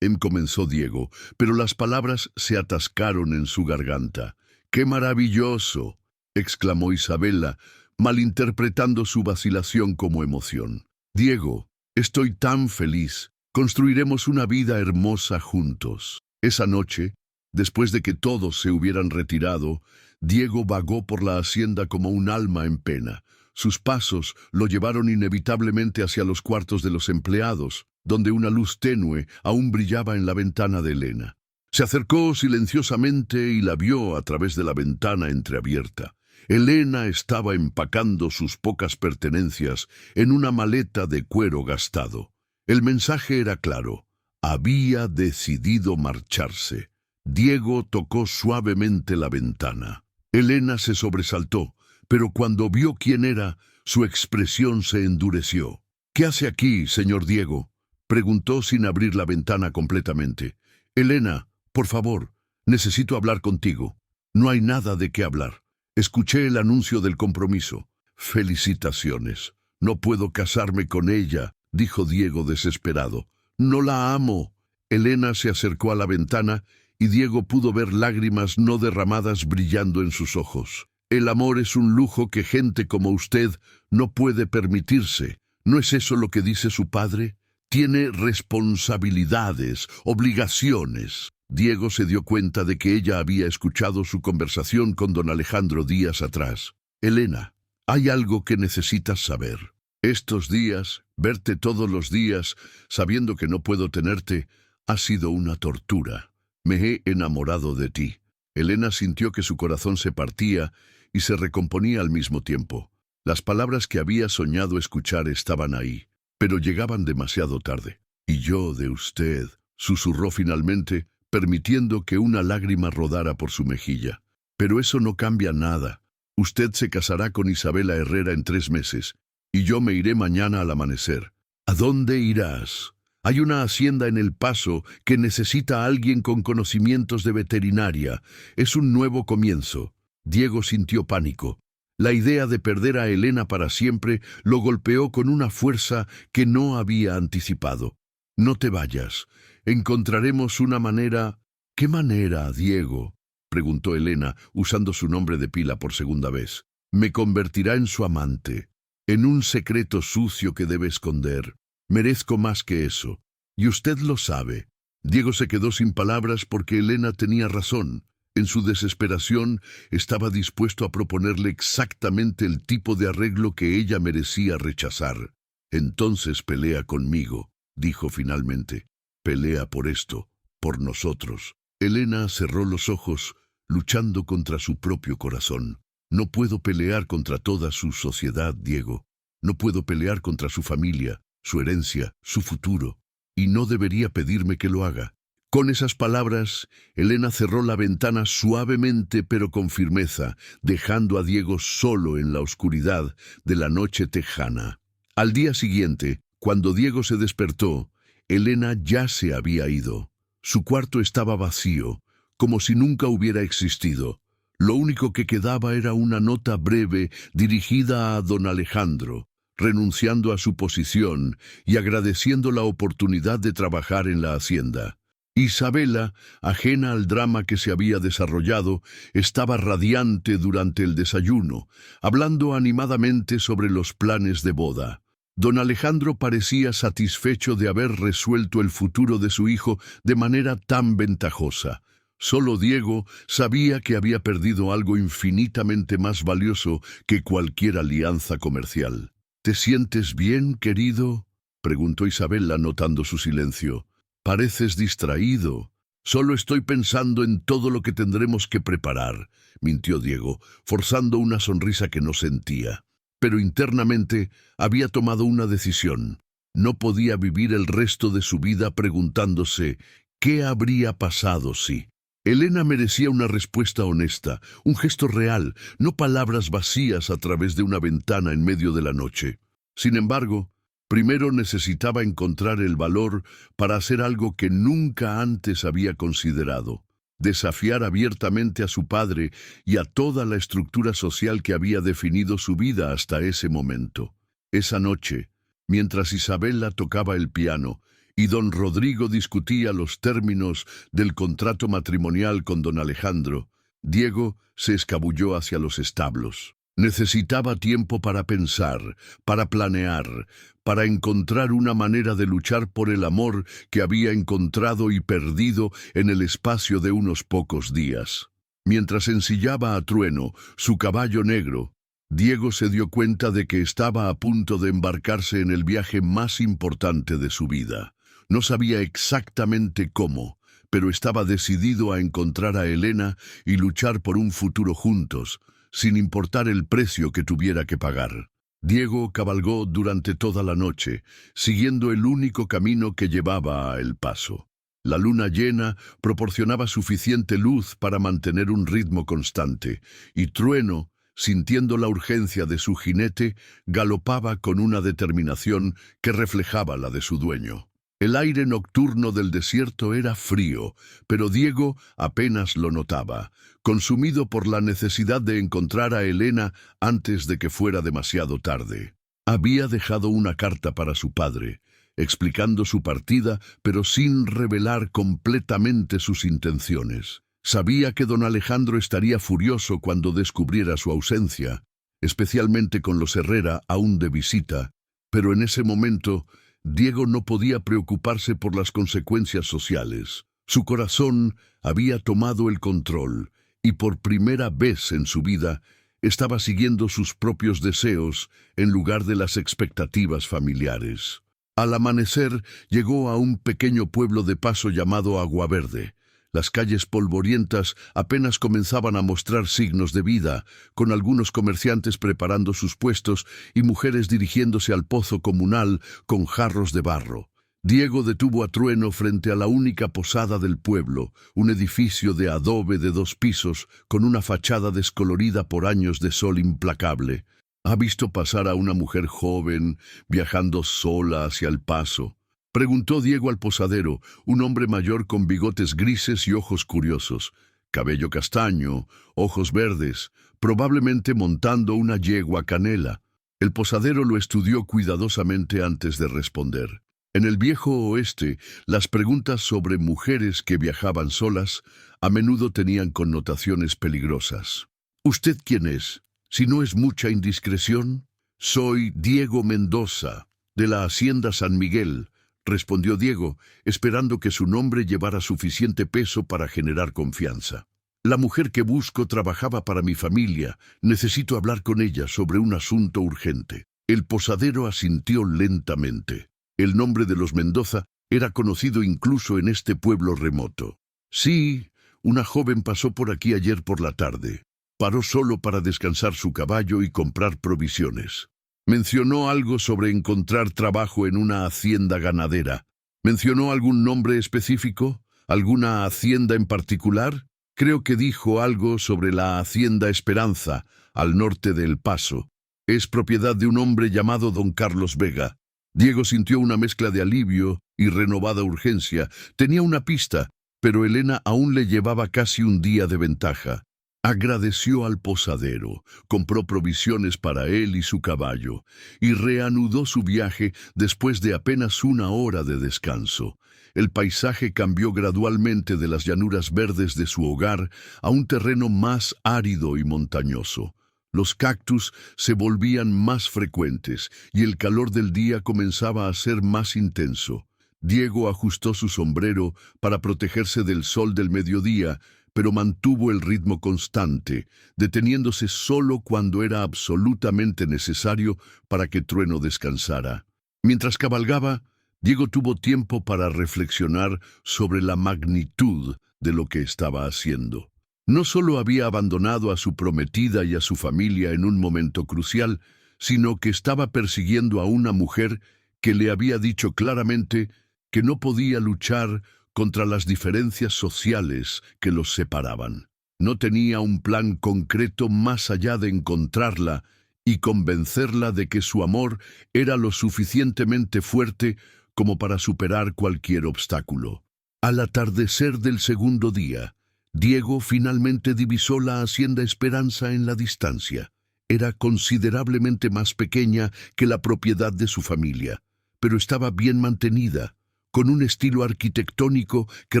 comenzó Diego, pero las palabras se atascaron en su garganta. ¡Qué maravilloso!, exclamó Isabela, malinterpretando su vacilación como emoción. Diego, estoy tan feliz. Construiremos una vida hermosa juntos. Esa noche, después de que todos se hubieran retirado, Diego vagó por la hacienda como un alma en pena. Sus pasos lo llevaron inevitablemente hacia los cuartos de los empleados, donde una luz tenue aún brillaba en la ventana de Elena. Se acercó silenciosamente y la vio a través de la ventana entreabierta. Elena estaba empacando sus pocas pertenencias en una maleta de cuero gastado. El mensaje era claro: había decidido marcharse. Diego tocó suavemente la ventana. Elena se sobresaltó, pero cuando vio quién era, su expresión se endureció. «¿Qué hace aquí, señor Diego?», preguntó sin abrir la ventana completamente. «Elena, por favor, necesito hablar contigo». «No hay nada de qué hablar. Escuché el anuncio del compromiso». «Felicitaciones. No puedo casarme con ella», dijo Diego desesperado. «No la amo». Elena se acercó a la ventana y Diego pudo ver lágrimas no derramadas brillando en sus ojos. «El amor es un lujo que gente como usted no puede permitirse. ¿No es eso lo que dice su padre? Tiene responsabilidades, obligaciones». Diego se dio cuenta de que ella había escuchado su conversación con don Alejandro días atrás. «Elena, hay algo que necesitas saber. Estos días, verte todos los días, sabiendo que no puedo tenerte, ha sido una tortura. Me he enamorado de ti». Elena sintió que su corazón se partía y se recomponía al mismo tiempo. Las palabras que había soñado escuchar estaban ahí, pero llegaban demasiado tarde. «Y yo de usted», susurró finalmente, permitiendo que una lágrima rodara por su mejilla. «Pero eso no cambia nada. Usted se casará con Isabela Herrera en 3 meses, y yo me iré mañana al amanecer». «¿A dónde irás?». «Hay una hacienda en El Paso que necesita a alguien con conocimientos de veterinaria. Es un nuevo comienzo». Diego sintió pánico. La idea de perder a Elena para siempre lo golpeó con una fuerza que no había anticipado. «No te vayas. Encontraremos una manera». «¿Qué manera, Diego?», preguntó Elena, usando su nombre de pila por segunda vez. «Me convertirá en su amante, en un secreto sucio que debe esconder. Merezco más que eso, y usted lo sabe». Diego se quedó sin palabras porque Elena tenía razón. En su desesperación, estaba dispuesto a proponerle exactamente el tipo de arreglo que ella merecía rechazar. «Entonces pelea conmigo», dijo finalmente. «Pelea por esto, por nosotros». Elena cerró los ojos, luchando contra su propio corazón. «No puedo pelear contra toda su sociedad, Diego. No puedo pelear contra su familia, su herencia, su futuro. Y no debería pedirme que lo haga». Con esas palabras, Elena cerró la ventana suavemente pero con firmeza, dejando a Diego solo en la oscuridad de la noche tejana. Al día siguiente, cuando Diego se despertó, Elena ya se había ido. Su cuarto estaba vacío, como si nunca hubiera existido. Lo único que quedaba era una nota breve dirigida a don Alejandro, renunciando a su posición y agradeciendo la oportunidad de trabajar en la hacienda. Isabela, ajena al drama que se había desarrollado, estaba radiante durante el desayuno, hablando animadamente sobre los planes de boda. Don Alejandro parecía satisfecho de haber resuelto el futuro de su hijo de manera tan ventajosa. Solo Diego sabía que había perdido algo infinitamente más valioso que cualquier alianza comercial. «¿Te sientes bien, querido?», preguntó Isabela, notando su silencio. «Pareces distraído». «Solo estoy pensando en todo lo que tendremos que preparar», mintió Diego, forzando una sonrisa que no sentía. Pero internamente había tomado una decisión. No podía vivir el resto de su vida preguntándose ¿qué habría pasado si? Elena merecía una respuesta honesta, un gesto real, no palabras vacías a través de una ventana en medio de la noche. Sin embargo, primero necesitaba encontrar el valor para hacer algo que nunca antes había considerado: desafiar abiertamente a su padre y a toda la estructura social que había definido su vida hasta ese momento. Esa noche, mientras Isabela tocaba el piano y don Rodrigo discutía los términos del contrato matrimonial con don Alejandro, Diego se escabulló hacia los establos. Necesitaba tiempo para pensar, para planear, para encontrar una manera de luchar por el amor que había encontrado y perdido en el espacio de unos pocos días. Mientras ensillaba a Trueno, su caballo negro, Diego se dio cuenta de que estaba a punto de embarcarse en el viaje más importante de su vida. No sabía exactamente cómo, pero estaba decidido a encontrar a Elena y luchar por un futuro juntos, sin importar el precio que tuviera que pagar. Diego cabalgó durante toda la noche, siguiendo el único camino que llevaba a El Paso. La luna llena proporcionaba suficiente luz para mantener un ritmo constante, y Trueno, sintiendo la urgencia de su jinete, galopaba con una determinación que reflejaba la de su dueño. El aire nocturno del desierto era frío, pero Diego apenas lo notaba, consumido por la necesidad de encontrar a Elena antes de que fuera demasiado tarde. Había dejado una carta para su padre, explicando su partida, pero sin revelar completamente sus intenciones. Sabía que don Alejandro estaría furioso cuando descubriera su ausencia, especialmente con los Herrera aún de visita, pero en ese momento Diego no podía preocuparse por las consecuencias sociales. Su corazón había tomado el control y por primera vez en su vida estaba siguiendo sus propios deseos en lugar de las expectativas familiares. Al amanecer llegó a un pequeño pueblo de paso llamado Aguaverde. Las calles polvorientas apenas comenzaban a mostrar signos de vida, con algunos comerciantes preparando sus puestos y mujeres dirigiéndose al pozo comunal con jarros de barro. Diego detuvo a Trueno frente a la única posada del pueblo, un edificio de adobe de 2 pisos con una fachada descolorida por años de sol implacable. ¿Ha visto pasar a una mujer joven viajando sola hacia El Paso?, preguntó Diego al posadero, un hombre mayor con bigotes grises y ojos curiosos, cabello castaño, ojos verdes, probablemente montando una yegua canela. El posadero lo estudió cuidadosamente antes de responder. En el viejo oeste, las preguntas sobre mujeres que viajaban solas a menudo tenían connotaciones peligrosas. ¿Usted quién es? Si no es mucha indiscreción. Soy Diego Mendoza, de la Hacienda San Miguel, respondió Diego, esperando que su nombre llevara suficiente peso para generar confianza. La mujer que busco trabajaba para mi familia. Necesito hablar con ella sobre un asunto urgente. El posadero asintió lentamente. El nombre de los Mendoza era conocido incluso en este pueblo remoto. Sí, una joven pasó por aquí ayer por la tarde. Paró solo para descansar su caballo y comprar provisiones. Mencionó algo sobre encontrar trabajo en una hacienda ganadera. ¿Mencionó algún nombre específico? ¿Alguna hacienda en particular? Creo que dijo algo sobre la Hacienda Esperanza, al norte de El Paso. Es propiedad de un hombre llamado don Carlos Vega. Diego sintió una mezcla de alivio y renovada urgencia. Tenía una pista, pero Elena aún le llevaba casi un día de ventaja. Agradeció al posadero, compró provisiones para él y su caballo, y reanudó su viaje después de apenas una hora de descanso. El paisaje cambió gradualmente de las llanuras verdes de su hogar a un terreno más árido y montañoso. Los cactus se volvían más frecuentes y el calor del día comenzaba a ser más intenso. Diego ajustó su sombrero para protegerse del sol del mediodía, pero mantuvo el ritmo constante, deteniéndose solo cuando era absolutamente necesario para que Trueno descansara. Mientras cabalgaba, Diego tuvo tiempo para reflexionar sobre la magnitud de lo que estaba haciendo. No solo había abandonado a su prometida y a su familia en un momento crucial, sino que estaba persiguiendo a una mujer que le había dicho claramente que no podía luchar contra las diferencias sociales que los separaban. No tenía un plan concreto más allá de encontrarla y convencerla de que su amor era lo suficientemente fuerte como para superar cualquier obstáculo. Al atardecer del segundo día, Diego finalmente divisó la Hacienda Esperanza en la distancia. Era considerablemente más pequeña que la propiedad de su familia, pero estaba bien mantenida, con un estilo arquitectónico que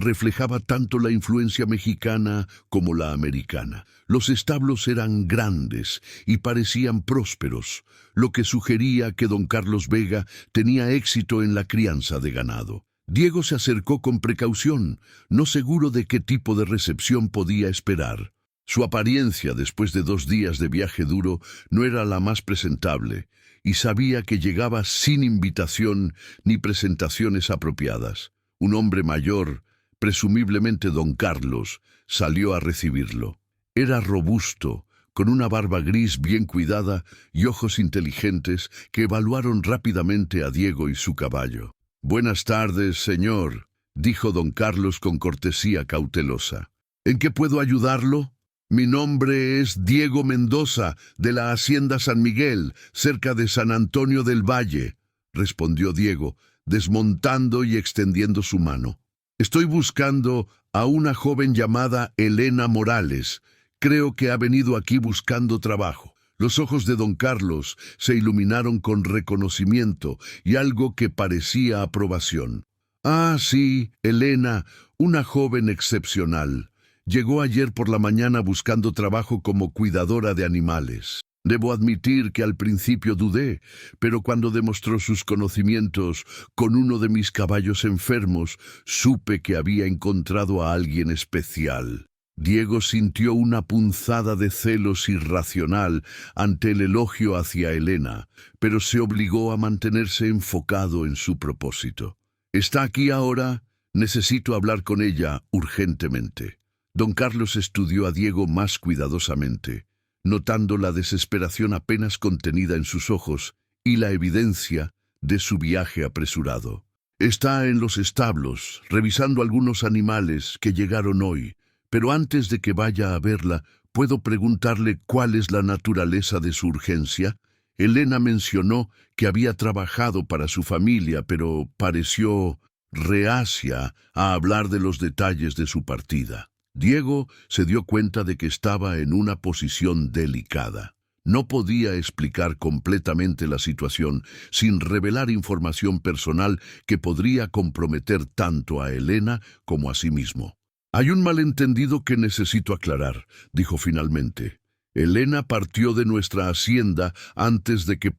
reflejaba tanto la influencia mexicana como la americana. Los establos eran grandes y parecían prósperos, lo que sugería que don Carlos Vega tenía éxito en la crianza de ganado. Diego se acercó con precaución, no seguro de qué tipo de recepción podía esperar. Su apariencia, después de 2 días de viaje duro, no era la más presentable, y sabía que llegaba sin invitación ni presentaciones apropiadas. Un hombre mayor, presumiblemente don Carlos, salió a recibirlo. Era robusto, con una barba gris bien cuidada y ojos inteligentes que evaluaron rápidamente a Diego y su caballo. «Buenas tardes, señor», dijo don Carlos con cortesía cautelosa. «¿En qué puedo ayudarlo?» «Mi nombre es Diego Mendoza, de la Hacienda San Miguel, cerca de San Antonio del Valle», respondió Diego, desmontando y extendiendo su mano. «Estoy buscando a una joven llamada Elena Morales. Creo que ha venido aquí buscando trabajo». Los ojos de don Carlos se iluminaron con reconocimiento y algo que parecía aprobación. «Ah, sí, Elena, una joven excepcional. Llegó ayer por la mañana buscando trabajo como cuidadora de animales. Debo admitir que al principio dudé, pero cuando demostró sus conocimientos con uno de mis caballos enfermos, supe que había encontrado a alguien especial». Diego sintió una punzada de celos irracional ante el elogio hacia Elena, pero se obligó a mantenerse enfocado en su propósito. «¿Está aquí ahora? Necesito hablar con ella urgentemente». Don Carlos estudió a Diego más cuidadosamente, notando la desesperación apenas contenida en sus ojos y la evidencia de su viaje apresurado. «Está en los establos, revisando algunos animales que llegaron hoy. Pero antes de que vaya a verla, ¿puedo preguntarle cuál es la naturaleza de su urgencia?» Elena mencionó que había trabajado para su familia, pero pareció reacia a hablar de los detalles de su partida. Diego se dio cuenta de que estaba en una posición delicada. No podía explicar completamente la situación sin revelar información personal que podría comprometer tanto a Elena como a sí mismo. «Hay un malentendido que necesito aclarar», dijo finalmente. «Elena partió de nuestra hacienda antes de que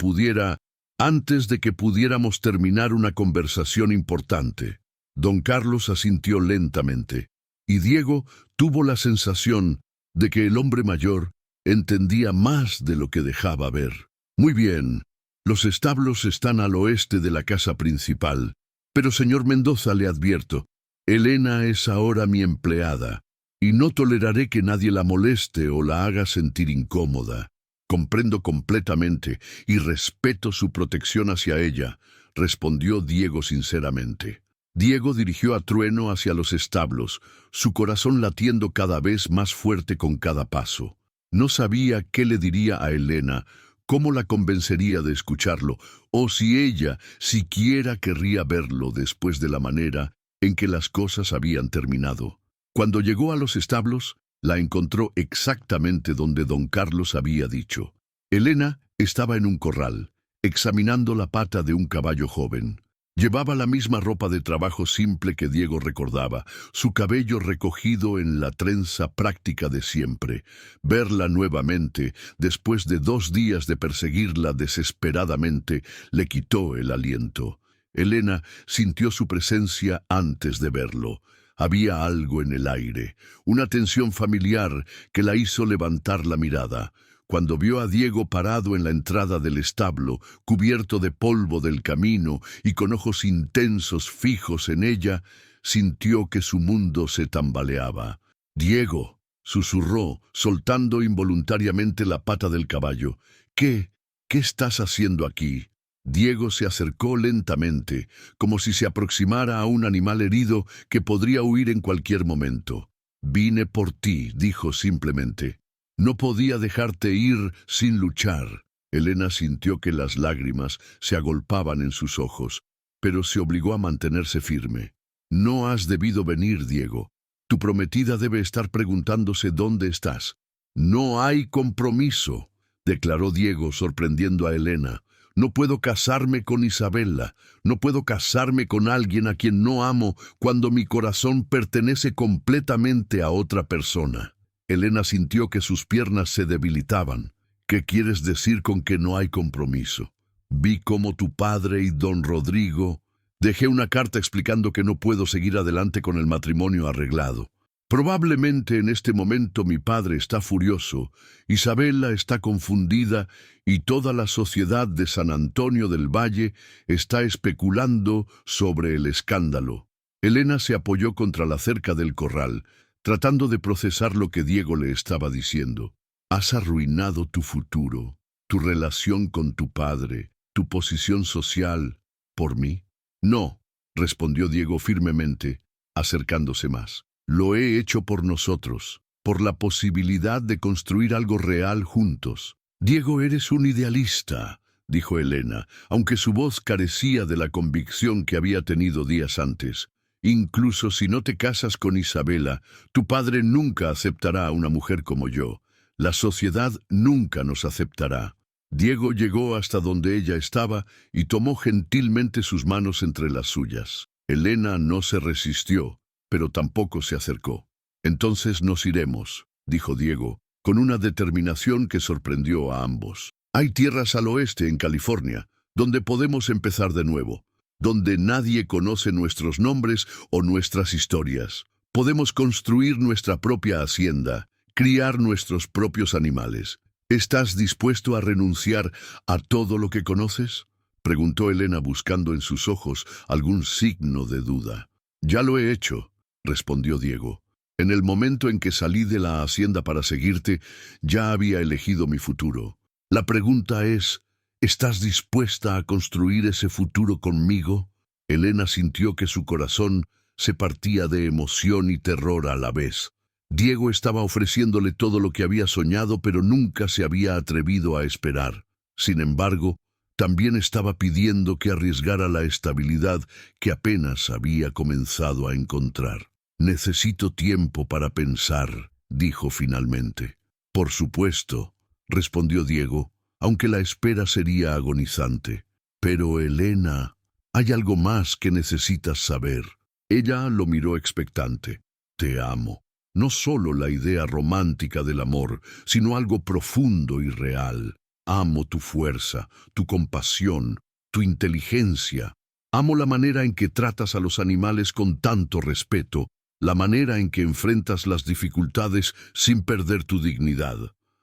pudiéramos terminar una conversación importante». Don Carlos asintió lentamente, y Diego tuvo la sensación de que el hombre mayor entendía más de lo que dejaba ver. «Muy bien, los establos están al oeste de la casa principal, pero señor Mendoza, le advierto, Elena es ahora mi empleada, y no toleraré que nadie la moleste o la haga sentir incómoda. Comprendo completamente y respeto su protección hacia ella», respondió Diego sinceramente. Diego dirigió a Trueno hacia los establos, su corazón latiendo cada vez más fuerte con cada paso. No sabía qué le diría a Elena, cómo la convencería de escucharlo, o si ella siquiera querría verlo después de la manera en que las cosas habían terminado. Cuando llegó a los establos, la encontró exactamente donde don Carlos había dicho. Elena estaba en un corral, examinando la pata de un caballo joven. Llevaba la misma ropa de trabajo simple que Diego recordaba, su cabello recogido en la trenza práctica de siempre. Verla nuevamente, después de 2 días de perseguirla desesperadamente, le quitó el aliento. Elena sintió su presencia antes de verlo. Había algo en el aire, una tensión familiar que la hizo levantar la mirada. Cuando vio a Diego parado en la entrada del establo, cubierto de polvo del camino y con ojos intensos fijos en ella, sintió que su mundo se tambaleaba. «Diego», susurró, soltando involuntariamente la pata del caballo. ¿Qué estás haciendo aquí?» Diego se acercó lentamente, como si se aproximara a un animal herido que podría huir en cualquier momento. «Vine por ti», dijo simplemente. «No podía dejarte ir sin luchar». Elena sintió que las lágrimas se agolpaban en sus ojos, pero se obligó a mantenerse firme. «No has debido venir, Diego. Tu prometida debe estar preguntándose dónde estás». «No hay compromiso», declaró Diego, sorprendiendo a Elena. No puedo casarme con Isabela, no puedo casarme con alguien a quien no amo cuando mi corazón pertenece completamente a otra persona. Elena sintió que sus piernas se debilitaban. ¿Qué quieres decir con que no hay compromiso? Vi cómo tu padre y don Rodrigo... Dejé una carta explicando que no puedo seguir adelante con el matrimonio arreglado. Probablemente en este momento mi padre está furioso, Isabela está confundida y toda la sociedad de San Antonio del Valle está especulando sobre el escándalo. Elena se apoyó contra la cerca del corral, tratando de procesar lo que Diego le estaba diciendo. Has arruinado tu futuro, tu relación con tu padre, tu posición social, ¿por mí? No, respondió Diego firmemente, acercándose más. Lo he hecho por nosotros, por la posibilidad de construir algo real juntos. Diego, eres un idealista, dijo Elena, aunque su voz carecía de la convicción que había tenido días antes. Incluso si no te casas con Isabela, tu padre nunca aceptará a una mujer como yo. La sociedad nunca nos aceptará. Diego llegó hasta donde ella estaba y tomó gentilmente sus manos entre las suyas. Elena no se resistió, pero tampoco se acercó. Entonces nos iremos, dijo Diego, con una determinación que sorprendió a ambos. Hay tierras al oeste, en California, donde podemos empezar de nuevo, donde nadie conoce nuestros nombres o nuestras historias. Podemos construir nuestra propia hacienda, criar nuestros propios animales. ¿Estás dispuesto a renunciar a todo lo que conoces? Preguntó Elena buscando en sus ojos algún signo de duda. Ya lo he hecho, respondió Diego. En el momento en que salí de la hacienda para seguirte, ya había elegido mi futuro. La pregunta es, ¿estás dispuesta a construir ese futuro conmigo? Elena sintió que su corazón se partía de emoción y terror a la vez. Diego estaba ofreciéndole todo lo que había soñado, pero nunca se había atrevido a esperar. Sin embargo, también estaba pidiendo que arriesgara la estabilidad que apenas había comenzado a encontrar. Necesito tiempo para pensar, dijo finalmente. Por supuesto, respondió Diego, aunque la espera sería agonizante. Pero, Elena, hay algo más que necesitas saber. Ella lo miró expectante. Te amo. No solo la idea romántica del amor, sino algo profundo y real. Amo tu fuerza, tu compasión, tu inteligencia. Amo la manera en que tratas a los animales con tanto respeto, la manera en que enfrentas las dificultades sin perder tu dignidad.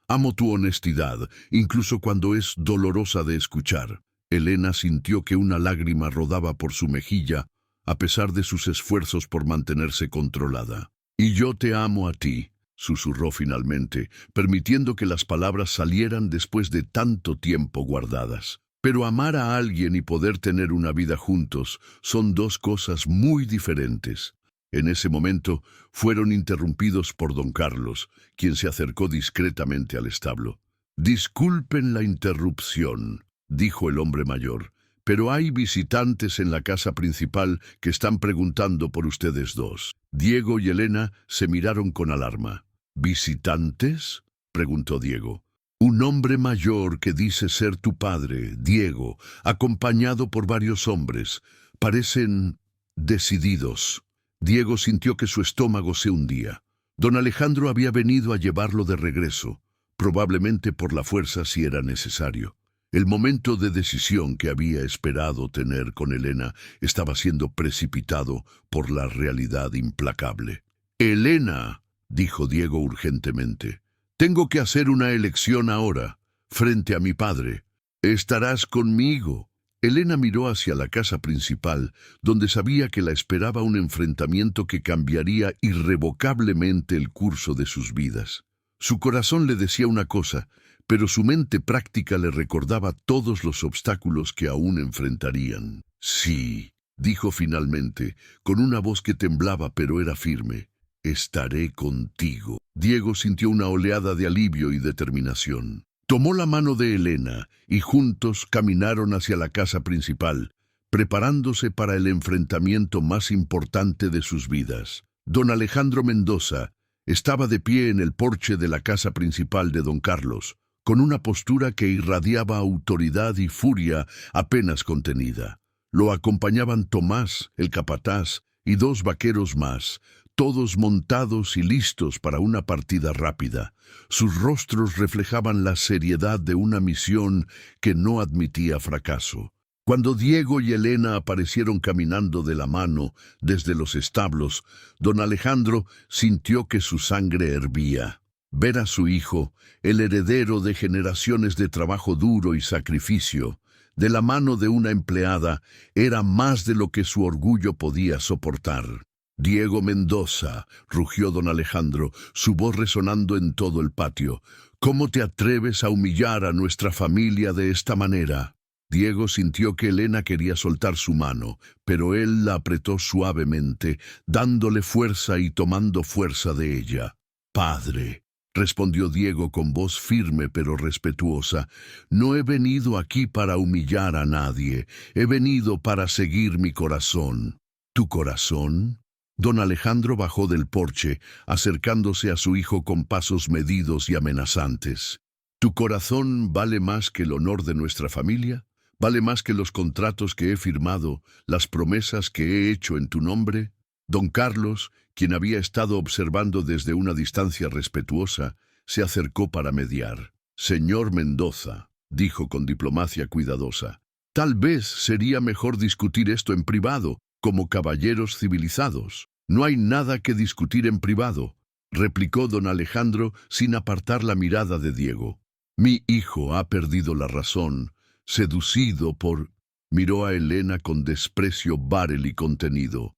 Amo tu honestidad, incluso cuando es dolorosa de escuchar. Elena sintió que una lágrima rodaba por su mejilla, a pesar de sus esfuerzos por mantenerse controlada. Y yo te amo a ti, susurró finalmente, permitiendo que las palabras salieran después de tanto tiempo guardadas. Pero amar a alguien y poder tener una vida juntos son dos cosas muy diferentes. En ese momento fueron interrumpidos por don Carlos, quien se acercó discretamente al establo. Disculpen la interrupción, dijo el hombre mayor, pero hay visitantes en la casa principal que están preguntando por ustedes dos. Diego y Elena se miraron con alarma. ¿Visitantes?, preguntó Diego. Un hombre mayor que dice ser tu padre, Diego, acompañado por varios hombres. Parecen decididos. Diego sintió que su estómago se hundía. Don Alejandro había venido a llevarlo de regreso, probablemente por la fuerza si era necesario. El momento de decisión que había esperado tener con Elena estaba siendo precipitado por la realidad implacable. «Elena», dijo Diego urgentemente, «tengo que hacer una elección ahora, frente a mi padre. ¿Estarás conmigo?» Elena miró hacia la casa principal, donde sabía que la esperaba un enfrentamiento que cambiaría irrevocablemente el curso de sus vidas. Su corazón le decía una cosa, pero su mente práctica le recordaba todos los obstáculos que aún enfrentarían. «Sí», dijo finalmente, con una voz que temblaba pero era firme, «estaré contigo». Diego sintió una oleada de alivio y determinación. Tomó la mano de Elena y juntos caminaron hacia la casa principal, preparándose para el enfrentamiento más importante de sus vidas. Don Alejandro Mendoza estaba de pie en el porche de la casa principal de don Carlos, con una postura que irradiaba autoridad y furia apenas contenida. Lo acompañaban Tomás, el capataz, y 2 vaqueros más, todos montados y listos para una partida rápida. Sus rostros reflejaban la seriedad de una misión que no admitía fracaso. Cuando Diego y Elena aparecieron caminando de la mano desde los establos, don Alejandro sintió que su sangre hervía. Ver a su hijo, el heredero de generaciones de trabajo duro y sacrificio, de la mano de una empleada, era más de lo que su orgullo podía soportar. «Diego Mendoza», rugió don Alejandro, su voz resonando en todo el patio, «¿cómo te atreves a humillar a nuestra familia de esta manera?» Diego sintió que Elena quería soltar su mano, pero él la apretó suavemente, dándole fuerza y tomando fuerza de ella. «Padre», respondió Diego con voz firme pero respetuosa, «no he venido aquí para humillar a nadie, he venido para seguir mi corazón». «¿Tu corazón?» Don Alejandro bajó del porche, acercándose a su hijo con pasos medidos y amenazantes. «¿Tu corazón vale más que el honor de nuestra familia? ¿Vale más que los contratos que he firmado, las promesas que he hecho en tu nombre?» Don Carlos, quien había estado observando desde una distancia respetuosa, se acercó para mediar. «Señor Mendoza», dijo con diplomacia cuidadosa, «tal vez sería mejor discutir esto en privado, como caballeros civilizados». «No hay nada que discutir en privado», replicó don Alejandro sin apartar la mirada de Diego. «Mi hijo ha perdido la razón, seducido por...» Miró a Elena con desprecio barel y contenido.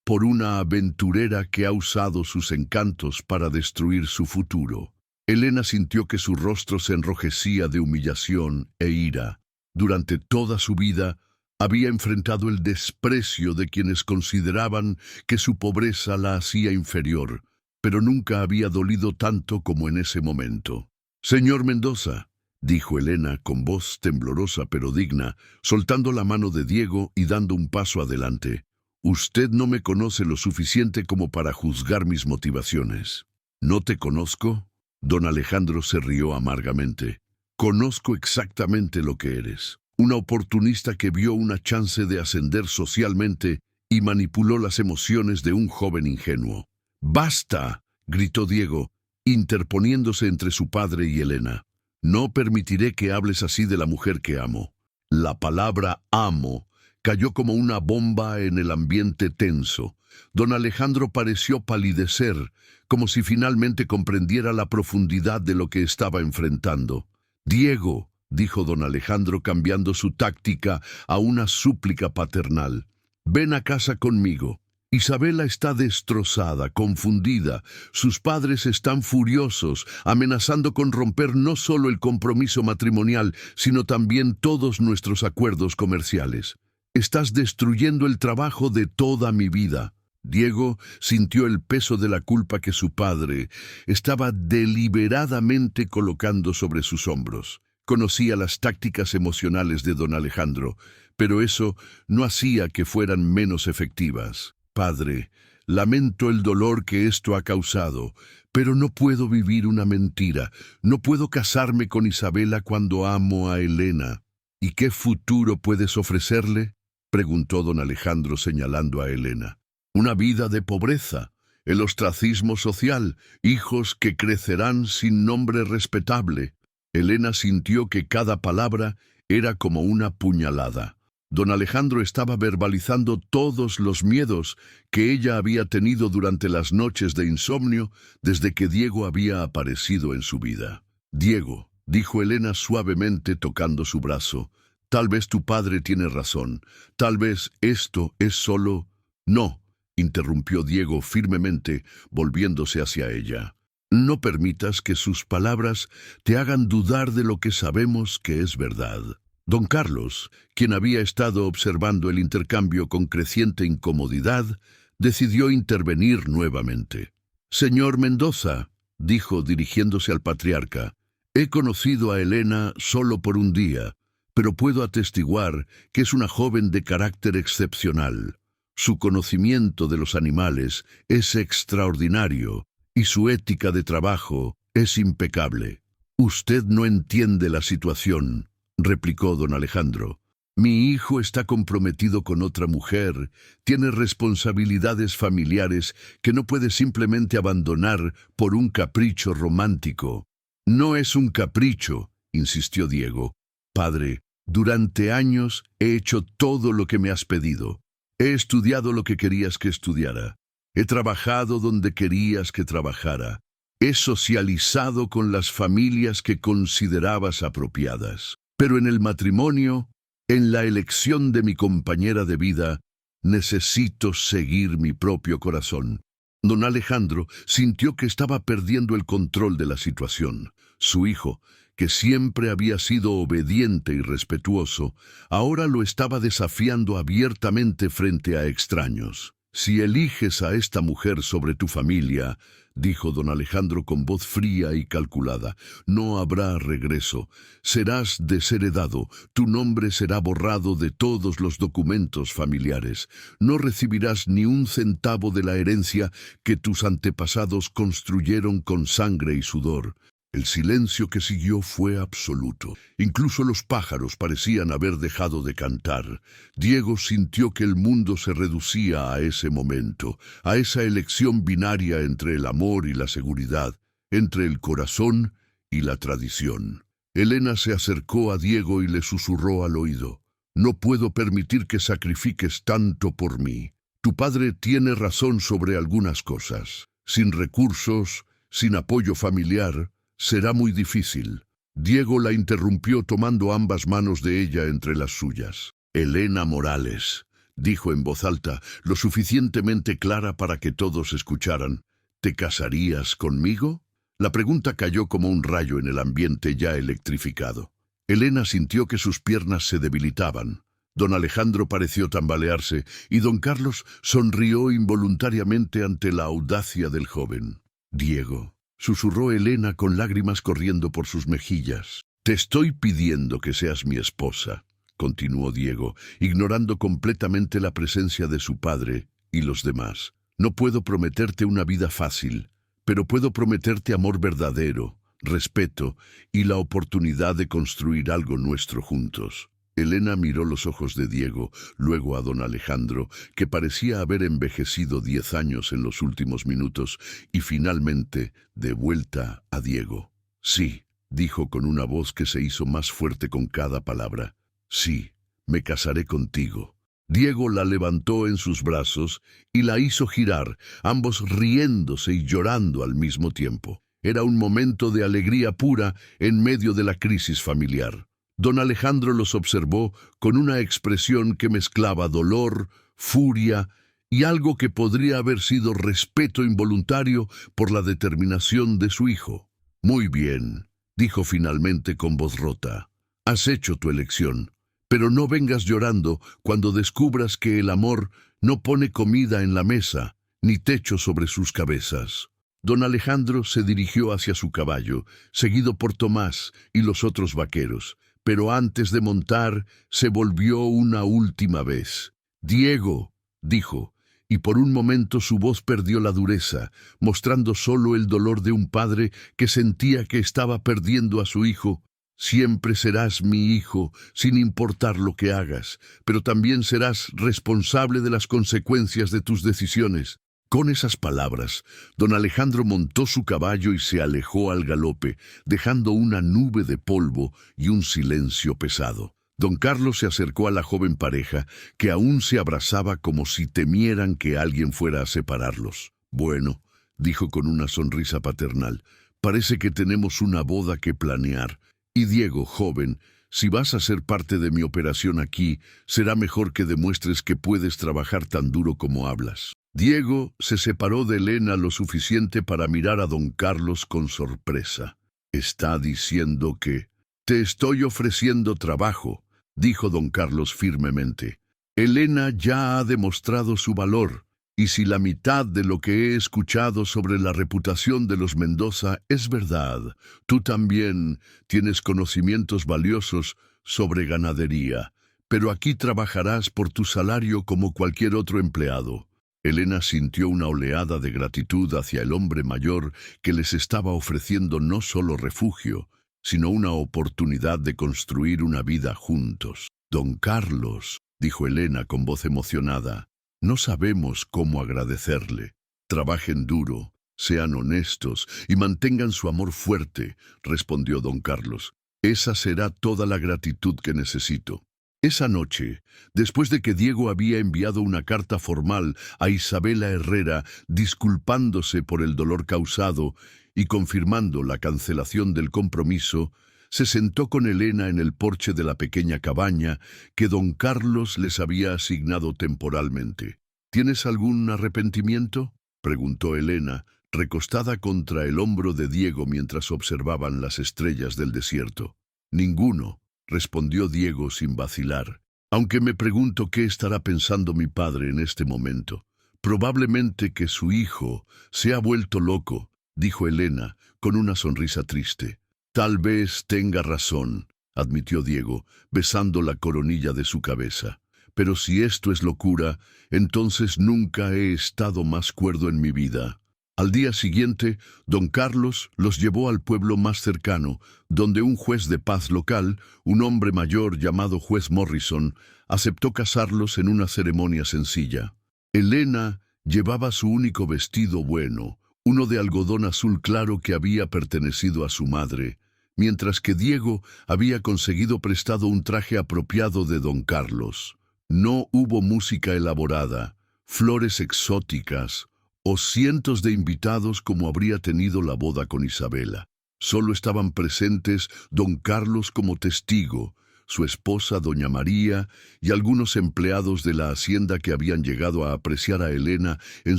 «Por una aventurera que ha usado sus encantos para destruir su futuro». Elena sintió que su rostro se enrojecía de humillación e ira. Durante toda su vida había enfrentado el desprecio de quienes consideraban que su pobreza la hacía inferior, pero nunca había dolido tanto como en ese momento. «Señor Mendoza», dijo Elena con voz temblorosa pero digna, soltando la mano de Diego y dando un paso adelante, «usted no me conoce lo suficiente como para juzgar mis motivaciones». «¿No te conozco?» Don Alejandro se rió amargamente. «Conozco exactamente lo que eres. Una oportunista que vio una chance de ascender socialmente y manipuló las emociones de un joven ingenuo». «¡Basta!», gritó Diego, interponiéndose entre su padre y Elena. «No permitiré que hables así de la mujer que amo». La palabra «amo» cayó como una bomba en el ambiente tenso. Don Alejandro pareció palidecer, como si finalmente comprendiera la profundidad de lo que estaba enfrentando. «Diego», dijo don Alejandro cambiando su táctica a una súplica paternal, «ven a casa conmigo. Isabela está destrozada, confundida. Sus padres están furiosos, amenazando con romper no solo el compromiso matrimonial, sino también todos nuestros acuerdos comerciales. Estás destruyendo el trabajo de toda mi vida». Diego sintió el peso de la culpa que su padre estaba deliberadamente colocando sobre sus hombros. Conocía las tácticas emocionales de don Alejandro, pero eso no hacía que fueran menos efectivas. «Padre, lamento el dolor que esto ha causado, pero no puedo vivir una mentira. No puedo casarme con Isabela cuando amo a Elena». «¿Y qué futuro puedes ofrecerle?», preguntó don Alejandro señalando a Elena. «Una vida de pobreza, el ostracismo social, hijos que crecerán sin nombre respetable». Elena sintió que cada palabra era como una puñalada. Don Alejandro estaba verbalizando todos los miedos que ella había tenido durante las noches de insomnio desde que Diego había aparecido en su vida. «Diego», dijo Elena suavemente tocando su brazo, «tal vez tu padre tiene razón. Tal vez esto es solo...» «No», interrumpió Diego firmemente, volviéndose hacia ella. «No permitas que sus palabras te hagan dudar de lo que sabemos que es verdad». Don Carlos, quien había estado observando el intercambio con creciente incomodidad, decidió intervenir nuevamente. «Señor Mendoza», dijo dirigiéndose al patriarca, «he conocido a Elena solo por un día, pero puedo atestiguar que es una joven de carácter excepcional. Su conocimiento de los animales es extraordinario y su ética de trabajo es impecable. Usted no entiende la situación, replicó don Alejandro. Mi hijo está comprometido con otra mujer, tiene responsabilidades familiares que no puede simplemente abandonar por un capricho romántico. No es un capricho, insistió Diego. Padre, durante años he hecho todo lo que me has pedido. He estudiado lo que querías que estudiara. He trabajado donde querías que trabajara. He socializado con las familias que considerabas apropiadas. Pero en el matrimonio, en la elección de mi compañera de vida, necesito seguir mi propio corazón. Don Alejandro sintió que estaba perdiendo el control de la situación. Su hijo, que siempre había sido obediente y respetuoso, ahora lo estaba desafiando abiertamente frente a extraños. Si eliges a esta mujer sobre tu familia, dijo don Alejandro con voz fría y calculada, no habrá regreso. Serás desheredado, tu nombre será borrado de todos los documentos familiares. No recibirás ni un centavo de la herencia que tus antepasados construyeron con sangre y sudor. El silencio que siguió fue absoluto. Incluso los pájaros parecían haber dejado de cantar. Diego sintió que el mundo se reducía a ese momento, a esa elección binaria entre el amor y la seguridad, entre el corazón y la tradición. Elena se acercó a Diego y le susurró al oído: «No puedo permitir que sacrifiques tanto por mí. Tu padre tiene razón sobre algunas cosas. Sin recursos, sin apoyo familiar, será muy difícil». Diego la interrumpió tomando ambas manos de ella entre las suyas. «Elena Morales», dijo en voz alta, lo suficientemente clara para que todos escucharan, «¿te casarías conmigo?». La pregunta cayó como un rayo en el ambiente ya electrificado. Elena sintió que sus piernas se debilitaban. Don Alejandro pareció tambalearse y don Carlos sonrió involuntariamente ante la audacia del joven. «Diego», susurró Elena con lágrimas corriendo por sus mejillas. «Te estoy pidiendo que seas mi esposa», continuó Diego, ignorando completamente la presencia de su padre y los demás. «No puedo prometerte una vida fácil, pero puedo prometerte amor verdadero, respeto y la oportunidad de construir algo nuestro juntos». Elena miró los ojos de Diego, luego a don Alejandro, que parecía haber envejecido 10 años en los últimos minutos, y finalmente de vuelta a Diego. «Sí», dijo con una voz que se hizo más fuerte con cada palabra. «Sí, me casaré contigo». Diego la levantó en sus brazos y la hizo girar, ambos riéndose y llorando al mismo tiempo. Era un momento de alegría pura en medio de la crisis familiar. Don Alejandro los observó con una expresión que mezclaba dolor, furia y algo que podría haber sido respeto involuntario por la determinación de su hijo. «Muy bien», dijo finalmente con voz rota. «Has hecho tu elección, pero no vengas llorando cuando descubras que el amor no pone comida en la mesa, ni techo sobre sus cabezas». Don Alejandro se dirigió hacia su caballo, seguido por Tomás y los otros vaqueros. Pero antes de montar, se volvió una última vez. «Diego», dijo, y por un momento su voz perdió la dureza, mostrando solo el dolor de un padre que sentía que estaba perdiendo a su hijo. «Siempre serás mi hijo, sin importar lo que hagas, pero también serás responsable de las consecuencias de tus decisiones». Con esas palabras, don Alejandro montó su caballo y se alejó al galope, dejando una nube de polvo y un silencio pesado. Don Carlos se acercó a la joven pareja, que aún se abrazaba como si temieran que alguien fuera a separarlos. «Bueno», dijo con una sonrisa paternal, «parece que tenemos una boda que planear. Y Diego, joven, si vas a ser parte de mi operación aquí, será mejor que demuestres que puedes trabajar tan duro como hablas». Diego se separó de Elena lo suficiente para mirar a don Carlos con sorpresa. «¿Está diciendo que...?» «Te estoy ofreciendo trabajo», dijo don Carlos firmemente. «Elena ya ha demostrado su valor, y si la mitad de lo que he escuchado sobre la reputación de los Mendoza es verdad, tú también tienes conocimientos valiosos sobre ganadería, pero aquí trabajarás por tu salario como cualquier otro empleado». Elena sintió una oleada de gratitud hacia el hombre mayor que les estaba ofreciendo no solo refugio, sino una oportunidad de construir una vida juntos. Don Carlos, dijo Elena con voz emocionada, no sabemos cómo agradecerle. Trabajen duro, sean honestos y mantengan su amor fuerte, respondió don Carlos. Esa será toda la gratitud que necesito. Esa noche, después de que Diego había enviado una carta formal a Isabela Herrera disculpándose por el dolor causado y confirmando la cancelación del compromiso, se sentó con Elena en el porche de la pequeña cabaña que don Carlos les había asignado temporalmente. ¿Tienes algún arrepentimiento?, preguntó Elena, recostada contra el hombro de Diego mientras observaban las estrellas del desierto. Ninguno, respondió Diego sin vacilar, aunque me pregunto qué estará pensando mi padre en este momento. Probablemente que su hijo se ha vuelto loco, dijo Elena, con una sonrisa triste. Tal vez tenga razón, admitió Diego, besando la coronilla de su cabeza. Pero si esto es locura, entonces nunca he estado más cuerdo en mi vida. Al día siguiente, don Carlos los llevó al pueblo más cercano, donde un juez de paz local, un hombre mayor llamado juez Morrison, aceptó casarlos en una ceremonia sencilla. Elena llevaba su único vestido bueno, uno de algodón azul claro que había pertenecido a su madre, mientras que Diego había conseguido prestado un traje apropiado de don Carlos. No hubo música elaborada, flores exóticas o cientos de invitados como habría tenido la boda con Isabela. Solo estaban presentes don Carlos como testigo, su esposa doña María y algunos empleados de la hacienda que habían llegado a apreciar a Elena en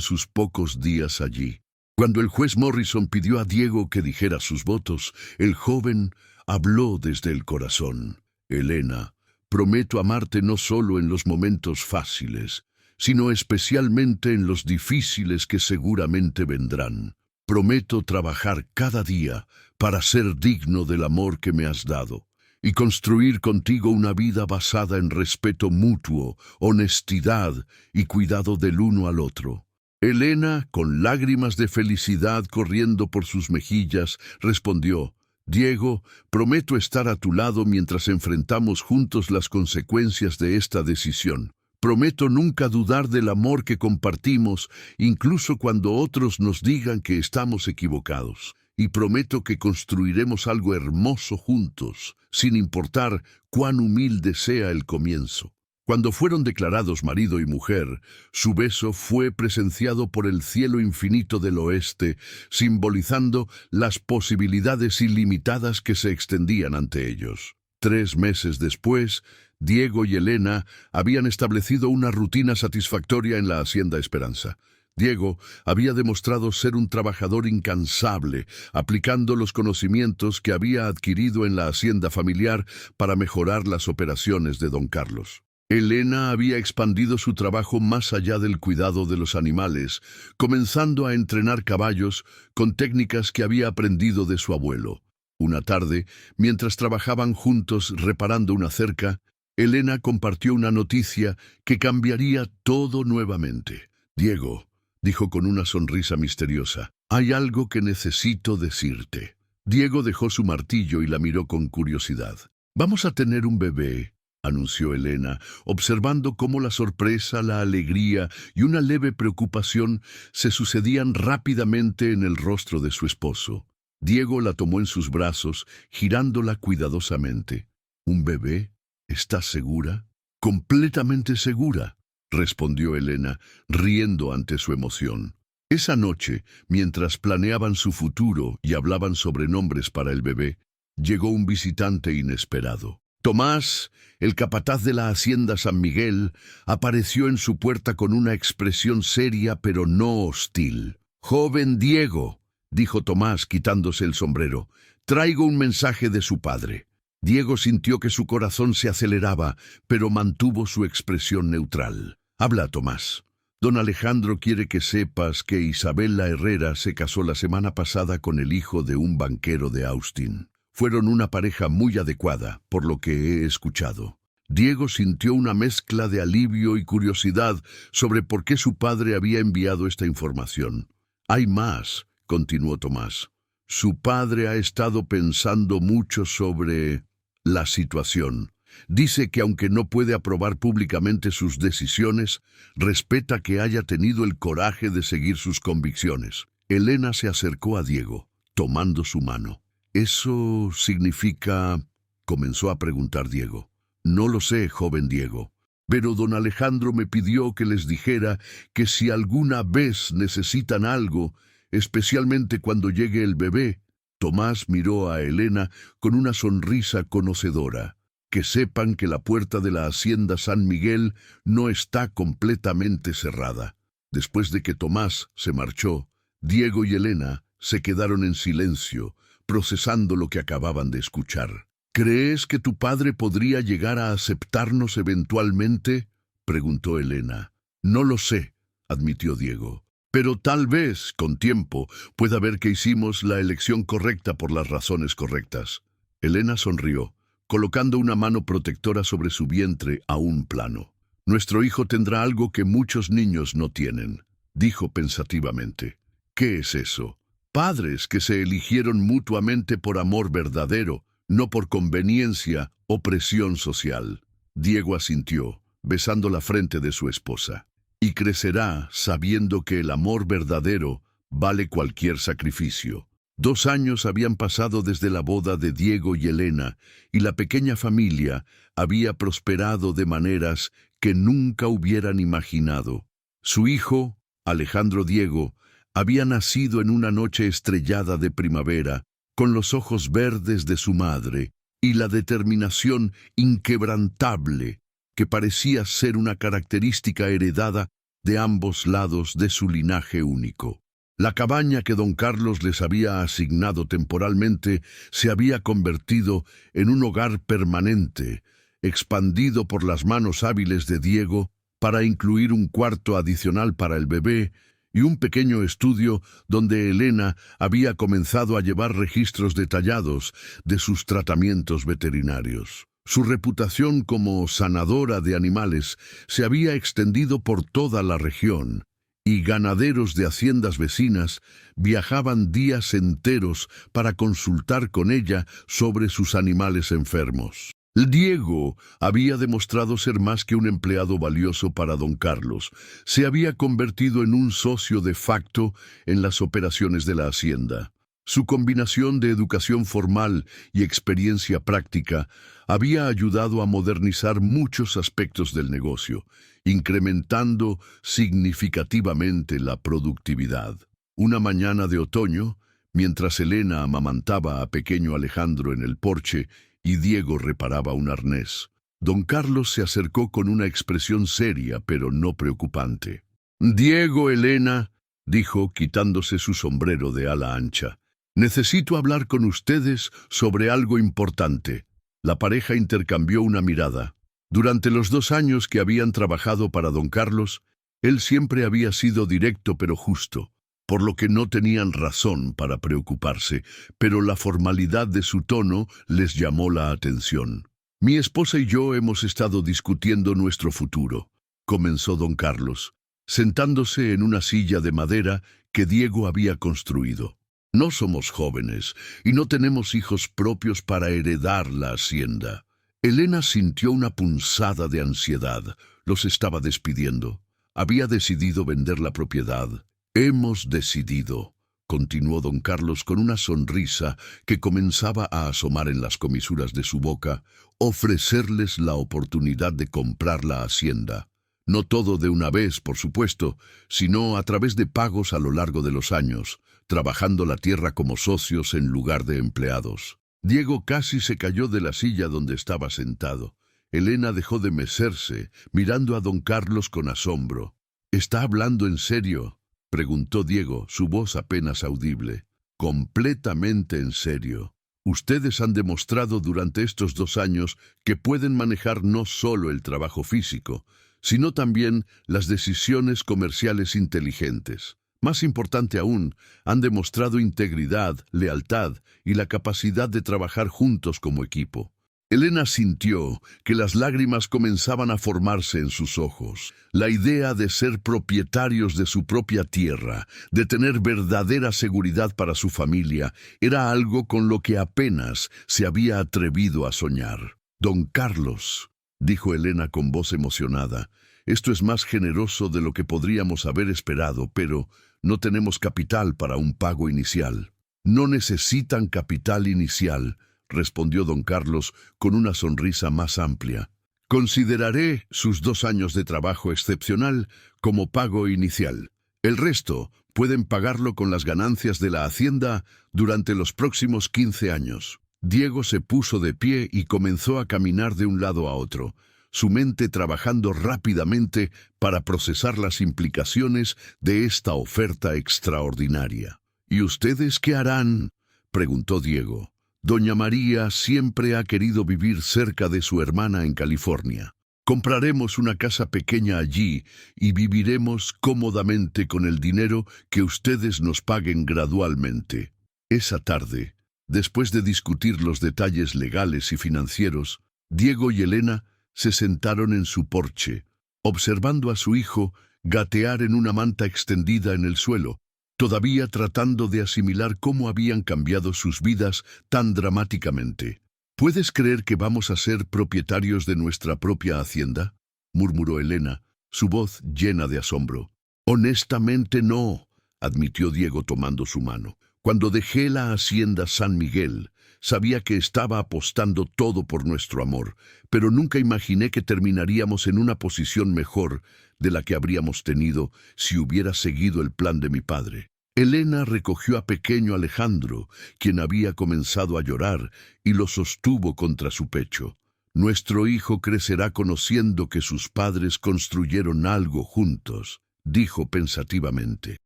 sus pocos días allí. Cuando el juez Morrison pidió a Diego que dijera sus votos, el joven habló desde el corazón. Elena, prometo amarte no solo en los momentos fáciles, sino especialmente en los difíciles que seguramente vendrán. Prometo trabajar cada día para ser digno del amor que me has dado y construir contigo una vida basada en respeto mutuo, honestidad y cuidado del uno al otro. Elena, con lágrimas de felicidad corriendo por sus mejillas, respondió: Diego, prometo estar a tu lado mientras enfrentamos juntos las consecuencias de esta decisión. Prometo nunca dudar del amor que compartimos, incluso cuando otros nos digan que estamos equivocados. Y prometo que construiremos algo hermoso juntos, sin importar cuán humilde sea el comienzo. Cuando fueron declarados marido y mujer, su beso fue presenciado por el cielo infinito del oeste, simbolizando las posibilidades ilimitadas que se extendían ante ellos. 3 meses después, Diego y Elena habían establecido una rutina satisfactoria en la Hacienda Esperanza. Diego había demostrado ser un trabajador incansable, aplicando los conocimientos que había adquirido en la hacienda familiar para mejorar las operaciones de don Carlos. Elena había expandido su trabajo más allá del cuidado de los animales, comenzando a entrenar caballos con técnicas que había aprendido de su abuelo. Una tarde, mientras trabajaban juntos reparando una cerca, Elena compartió una noticia que cambiaría todo nuevamente. Diego, dijo con una sonrisa misteriosa, hay algo que necesito decirte. Diego dejó su martillo y la miró con curiosidad. Vamos a tener un bebé, anunció Elena, observando cómo la sorpresa, la alegría y una leve preocupación se sucedían rápidamente en el rostro de su esposo. Diego la tomó en sus brazos, girándola cuidadosamente. ¿Un bebé? ¿Estás segura? Completamente segura, respondió Elena, riendo ante su emoción. Esa noche, mientras planeaban su futuro y hablaban sobre nombres para el bebé, llegó un visitante inesperado. Tomás, el capataz de la hacienda San Miguel, apareció en su puerta con una expresión seria pero no hostil. «Joven Diego», dijo Tomás quitándose el sombrero, «traigo un mensaje de su padre». Diego sintió que su corazón se aceleraba, pero mantuvo su expresión neutral. «Habla, Tomás. Don Alejandro quiere que sepas que Isabela Herrera se casó la semana pasada con el hijo de un banquero de Austin. Fueron una pareja muy adecuada, por lo que he escuchado». Diego sintió una mezcla de alivio y curiosidad sobre por qué su padre había enviado esta información. «Hay más», continuó Tomás. Su padre ha estado pensando mucho sobre la situación. Dice que aunque no puede aprobar públicamente sus decisiones, respeta que haya tenido el coraje de seguir sus convicciones. Elena se acercó a Diego, tomando su mano. «¿Eso significa...?» comenzó a preguntar Diego. «No lo sé, joven Diego, pero don Alejandro me pidió que les dijera que si alguna vez necesitan algo, especialmente cuando llegue el bebé». Tomás miró a Elena con una sonrisa conocedora. «Que sepan que la puerta de la hacienda San Miguel no está completamente cerrada». Después de que Tomás se marchó, Diego y Elena se quedaron en silencio, procesando lo que acababan de escuchar. «¿Crees que tu padre podría llegar a aceptarnos eventualmente?», preguntó Elena. «No lo sé», admitió Diego. «Pero tal vez, con tiempo, pueda ver que hicimos la elección correcta por las razones correctas». Elena sonrió, colocando una mano protectora sobre su vientre aún plano. «Nuestro hijo tendrá algo que muchos niños no tienen», dijo pensativamente. «¿Qué es eso?» «Padres que se eligieron mutuamente por amor verdadero, no por conveniencia o presión social». Diego asintió, besando la frente de su esposa. «Y crecerá sabiendo que el amor verdadero vale cualquier sacrificio». 2 años habían pasado desde la boda de Diego y Elena, y la pequeña familia había prosperado de maneras que nunca hubieran imaginado. Su hijo, Alejandro Diego, había nacido en una noche estrellada de primavera, con los ojos verdes de su madre y la determinación inquebrantable que parecía ser una característica heredada de ambos lados de su linaje único. La cabaña que don Carlos les había asignado temporalmente se había convertido en un hogar permanente, expandido por las manos hábiles de Diego para incluir un cuarto adicional para el bebé y un pequeño estudio donde Elena había comenzado a llevar registros detallados de sus tratamientos veterinarios. Su reputación como sanadora de animales se había extendido por toda la región, y ganaderos de haciendas vecinas viajaban días enteros para consultar con ella sobre sus animales enfermos. Diego había demostrado ser más que un empleado valioso para don Carlos. Se había convertido en un socio de facto en las operaciones de la hacienda. Su combinación de educación formal y experiencia práctica había ayudado a modernizar muchos aspectos del negocio, incrementando significativamente la productividad. Una mañana de otoño, mientras Elena amamantaba a pequeño Alejandro en el porche y Diego reparaba un arnés, don Carlos se acercó con una expresión seria pero no preocupante. «Diego, Elena», dijo quitándose su sombrero de ala ancha, «necesito hablar con ustedes sobre algo importante». La pareja intercambió una mirada. Durante los 2 años que habían trabajado para don Carlos, él siempre había sido directo pero justo, por lo que no tenían razón para preocuparse, pero la formalidad de su tono les llamó la atención. «Mi esposa y yo hemos estado discutiendo nuestro futuro», comenzó don Carlos, sentándose en una silla de madera que Diego había construido. «No somos jóvenes y no tenemos hijos propios para heredar la hacienda». Elena sintió una punzada de ansiedad. Los estaba despidiendo. Había decidido vender la propiedad. «Hemos decidido», continuó don Carlos con una sonrisa que comenzaba a asomar en las comisuras de su boca, «ofrecerles la oportunidad de comprar la hacienda. No todo de una vez, por supuesto, sino a través de pagos a lo largo de los años, trabajando la tierra como socios en lugar de empleados». Diego casi se cayó de la silla donde estaba sentado. Elena dejó de mecerse, mirando a don Carlos con asombro. «¿Está hablando en serio?», preguntó Diego, su voz apenas audible. «Completamente en serio. Ustedes han demostrado durante estos 2 años que pueden manejar no solo el trabajo físico, sino también las decisiones comerciales inteligentes. Más importante aún, han demostrado integridad, lealtad y la capacidad de trabajar juntos como equipo. Elena sintió que las lágrimas comenzaban a formarse en sus ojos. La idea de ser propietarios de su propia tierra, de tener verdadera seguridad para su familia, era algo con lo que apenas se había atrevido a soñar. «Don Carlos», dijo Elena con voz emocionada, «esto es más generoso de lo que podríamos haber esperado, pero no tenemos capital para un pago inicial». «No necesitan capital inicial», respondió don Carlos con una sonrisa más amplia. «Consideraré sus 2 años de trabajo excepcional como pago inicial. El resto pueden pagarlo con las ganancias de la hacienda durante los próximos 15 años». Diego se puso de pie y comenzó a caminar de un lado a otro, su mente trabajando rápidamente para procesar las implicaciones de esta oferta extraordinaria. «¿Y ustedes qué harán?», preguntó Diego. «Doña María siempre ha querido vivir cerca de su hermana en California. Compraremos una casa pequeña allí y viviremos cómodamente con el dinero que ustedes nos paguen gradualmente». Esa tarde, después de discutir los detalles legales y financieros, Diego y Elena se sentaron en su porche, observando a su hijo gatear en una manta extendida en el suelo, todavía tratando de asimilar cómo habían cambiado sus vidas tan dramáticamente. «¿Puedes creer que vamos a ser propietarios de nuestra propia hacienda?», murmuró Elena, su voz llena de asombro. «Honestamente no», admitió Diego tomando su mano. «Cuando dejé la hacienda San Miguel, sabía que estaba apostando todo por nuestro amor, pero nunca imaginé que terminaríamos en una posición mejor de la que habríamos tenido si hubiera seguido el plan de mi padre». Elena recogió a pequeño Alejandro, quien había comenzado a llorar, y lo sostuvo contra su pecho. «Nuestro hijo crecerá conociendo que sus padres construyeron algo juntos», dijo pensativamente.